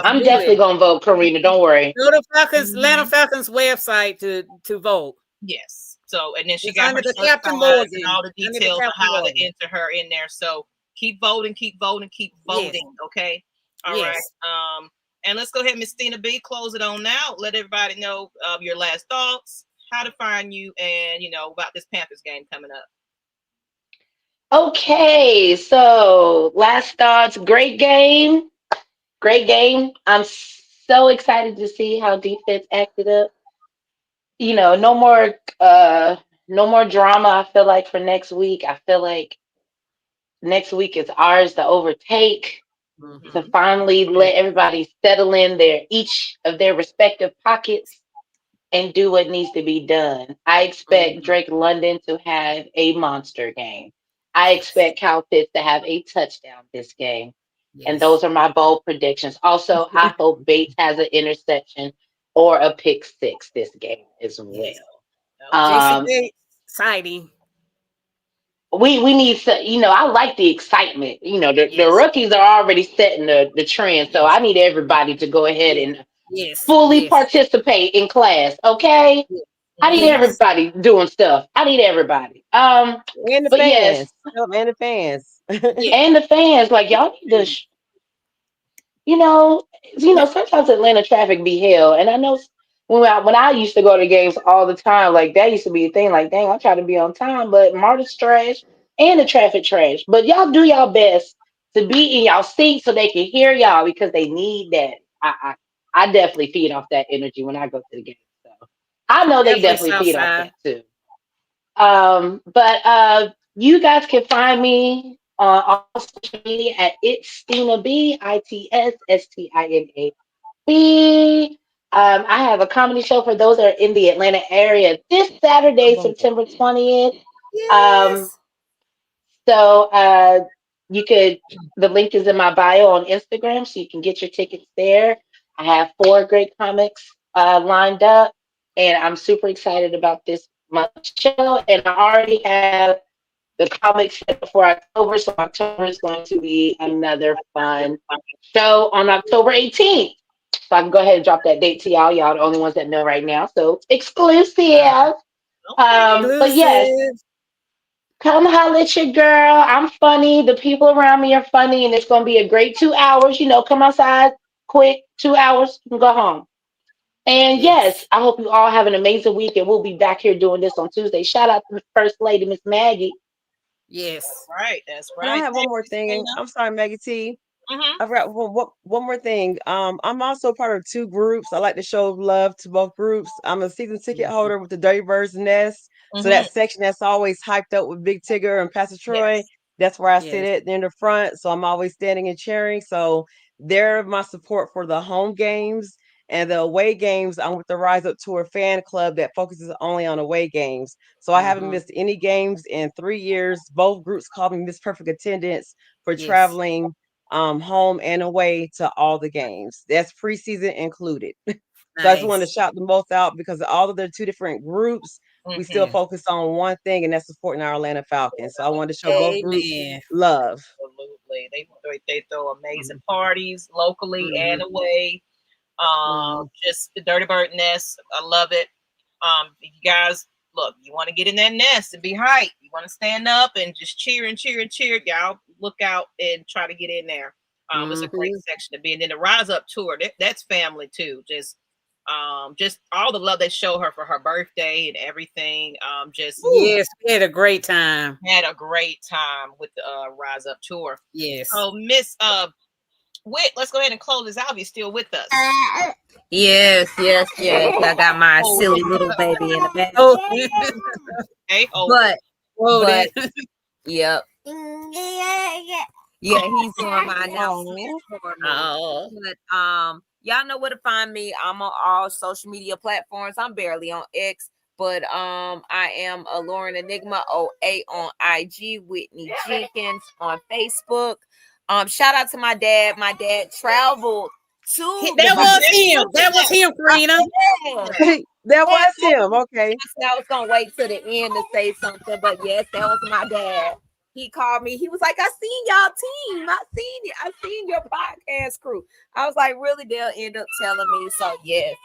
I'm definitely gonna vote, Karina. Don't worry. Go to Atlanta Falcons website to vote. Yes. So, and then she got her Captain Morgan and all the details of how to enter her in there. So keep voting. Okay. All right. And let's go ahead, Miss Stina B. Close it on now. Let everybody know your last thoughts, how to find you, and about this Panthers game coming up. Okay, so last thoughts. Great game. I'm so excited to see how defense acted up. No more drama. I feel like for next week. I feel like next week is ours to overtake, to finally let everybody settle in each of their respective pockets and do what needs to be done. I expect Drake London to have a monster game. I expect Kyle Pitts to have a touchdown this game. And those are my bold predictions. Also, I hope Bates has an interception or a pick six this game as well. Jason Bates, exciting. We need to, I like the excitement. The rookies are already setting the trend. So I need everybody to go ahead and fully participate in class. Okay. I need everybody doing stuff. I need everybody. And the fans. And the fans. And the fans. Like, y'all need to, sometimes Atlanta traffic be hell. And I know when I used to go to games all the time, like that used to be a thing. Like, dang, I try to be on time, but Marta's trash and the traffic trash. But y'all do y'all best to be in y'all seats so they can hear y'all, because they need that. I definitely feed off that energy when I go to the game. So I know they definitely feed off that too. But you guys can find me on all social media at It's Stina B, ITSSTINAB. I have a comedy show for those that are in the Atlanta area this Saturday, September 20th. Um, Yes. so you could, the link is in my bio on Instagram, so you can get your tickets there. I have 4 great comics lined up, and I'm super excited about this month's show. And I already have the comics set for October, so October is going to be another fun show on October 18th. So I can go ahead and drop that date to y'all. Y'all are the only ones that know right now, so exclusive. But yes, Exclusive. come holler at your girl. I'm funny. The people around me are funny, and it's going to be a great 2 hours. Come outside quick, 2 hours, and go home. And yes, Yes. I hope you all have an amazing week, and we'll be back here doing this on Tuesday. Shout out to the First Lady, Ms Maggie. Yes. That's And I right. have one more thing. I'm sorry, Maggie T. Mm-hmm. I forgot one more thing. I'm also part of 2 groups. I like to show love to both groups. I'm a season ticket holder with the Dirty Birds Nest. So Mm-hmm. that section that's always hyped up with Big Tigger and Pastor Troy, Yes. that's where I sit Yes. at in the front. So I'm always standing and cheering. So they're my support for the home games. And the away games, I'm with the Rise Up Tour fan club that focuses only on away games. So I haven't missed any games in 3 years. Both groups call me Miss Perfect Attendance for Yes. traveling home and away to all the games. That's preseason included. So I just want to Nice. shout them both out because although they're 2 different groups, we still Mm-hmm. focus on one thing, and that's supporting our Atlanta Falcons. So I wanted to show both groups Amen. love. Absolutely. They throw amazing parties locally and Mhm. away. Mhm. Just the Dirty Bird Nest. I love it. You guys, look, you want to get in that nest and be hyped. You want to stand up and just cheer and cheer and cheer. Y'all look out and try to get in there. It's a great section to be. And then the Rise Up tour, that's family too. Just all the love they show her for her birthday and everything. Yes, we had a great time. Had a great time with the Rise Up tour. Yes. So Miss Wit, let's go ahead and close this out. If you're still with us. Yes. I got my silly little baby in the back. Oh, Okay, But but yep. Yeah, he's doing my announcement for me. oh, But y'all know where to find me. I'm on all social media platforms. I'm barely on X, but I am a Lauren Enigma 08 on IG, Whitney Jenkins on Facebook. Shout out to my dad. My dad traveled to that was him. That was him, Karina. That was him. Okay. I was gonna wait till the end to say something, but yes, that was my dad. He called me. He was like, "I seen y'all team. I seen your podcast crew." I was like, "Really?" They'll end up telling me. So yes,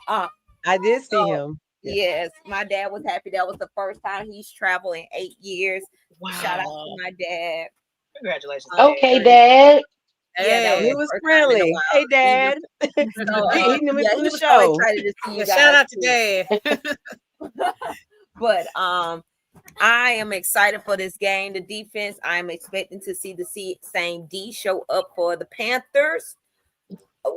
I did see him. yes, my dad was happy. That was the first time he's traveled in 8 years. Wow. Shout out to my dad. Congratulations. Okay, Dad. Yeah, He was friendly. Hey, Dad. So, he knew me yeah, from he the was so show. excited to see you guys. Shout out to too. Dad. But I am excited for this game. The defense, I'm expecting to see the same D show up for the Panthers.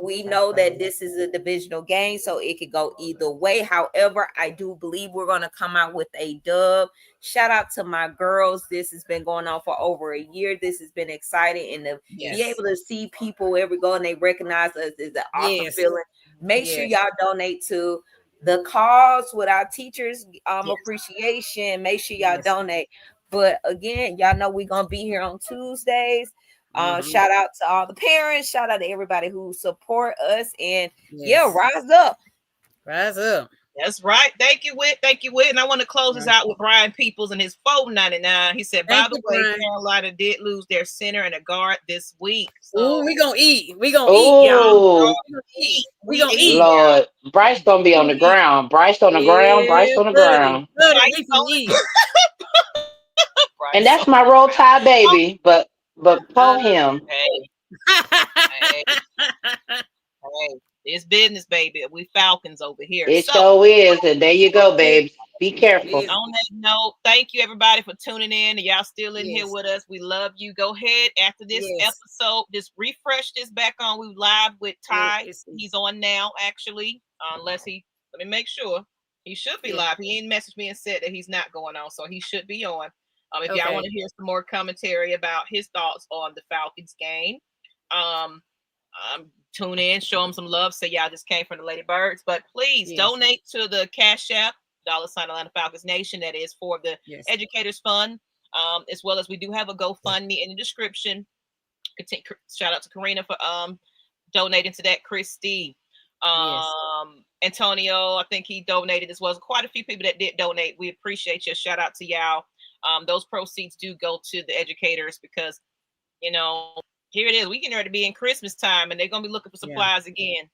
We know that this is a divisional game, so it could go either way. However, I do believe we're going to come out with a dub. Shout out to my girls. This has been going on for over a year. This has been exciting, and to be able to see people every go and they recognize us is an awesome feeling. Make sure y'all donate to the cause with our teachers appreciation. Make sure y'all donate. But again, y'all know we're going to be here on Tuesdays. Shout out to all the parents. Shout out to everybody who support us. And rise up. Rise up. That's right. Thank you, Whit. Thank you, Whit. And I want to close this out with Brian Peoples and his $4.99. He said, by the way, Carolina did lose their center and a guard this week. So we gonna eat. We gonna eat, y'all. We gonna eat. Lord, Bryce gonna be on the ground. Bryce on the ground. Bryce on the ground. We can eat. And that's my Roll Tide baby. But pull him. Hey, it's business, baby. We Falcons over here. It sure is. And there you go, babe. Be careful. On that note, thank you everybody for tuning in. And y'all still in here with us. We love you. Go ahead after this episode. Just refresh this back on. We live with Ty. He's on now, actually. Unless let me make sure. He should be live. He ain't messaged me and said that he's not going on, so he should be on. If y'all want to hear some more commentary about his thoughts on the Falcons game, tune in, show them some love. Say y'all just came from the Lady Birds, but please donate to the Cash App $ Atlanta Falcons Nation. That is for the Educators Fund, as well as we do have a GoFundMe in the description. Shout out to Karina for donating to that. Christy, Antonio, I think he donated as well. Quite a few people that did donate. We appreciate you. Shout out to y'all. Those proceeds do go to the educators because, you know, here it is. We getting ready to be in Christmas time, and they're gonna be looking for supplies again.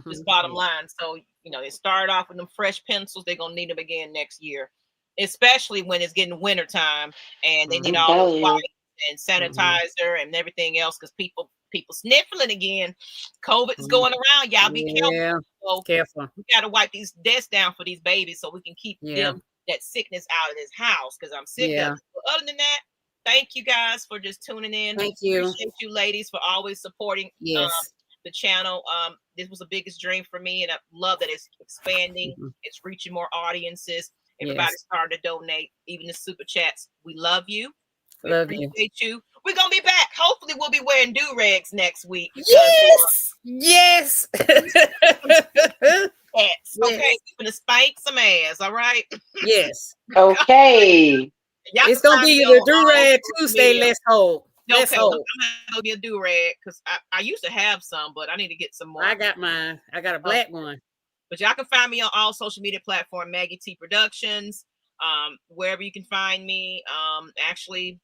This bottom line. So, you know, they started off with them fresh pencils. They're gonna need them again next year, especially when it's getting winter time and they need all the wipes and sanitizer and everything else because people sniffling again. COVID is going around. Y'all be careful. So careful. We gotta wipe these desks down for these babies so we can keep them that sickness out of this house because I'm sick of it. But other than that, thank you guys for just tuning in. Thank you. Appreciate you ladies for always supporting the channel. This was the biggest dream for me, and I love that it's expanding. It's reaching more audiences. Everybody's starting to donate, even the super chats. We love you. We appreciate you. We're gonna be back. Hopefully, we'll be wearing do-rags next week. Yes. Okay, we're gonna spank some ass. All right. Yes. Okay. It's gonna be the do-rag Tuesday. Let's hope. Okay, I'm gonna be a do-rag because I used to have some, but I need to get some more. I got mine. I got a black one. But y'all can find me on all social media platforms, Maggietproductions, wherever you can find me. Actually,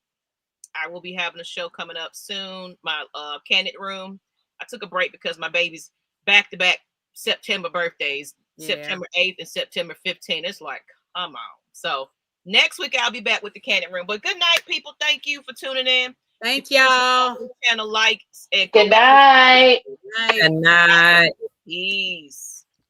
I will be having a show coming up soon. My Candid Room. I took a break because my baby's back-to-back September birthdays, September 8th and September 15th. It's like, come on. So next week I'll be back with the Candid Room. But good night, people. Thank you for tuning in. Thank y'all. Channel likes and good night. Good night. Good night. Peace.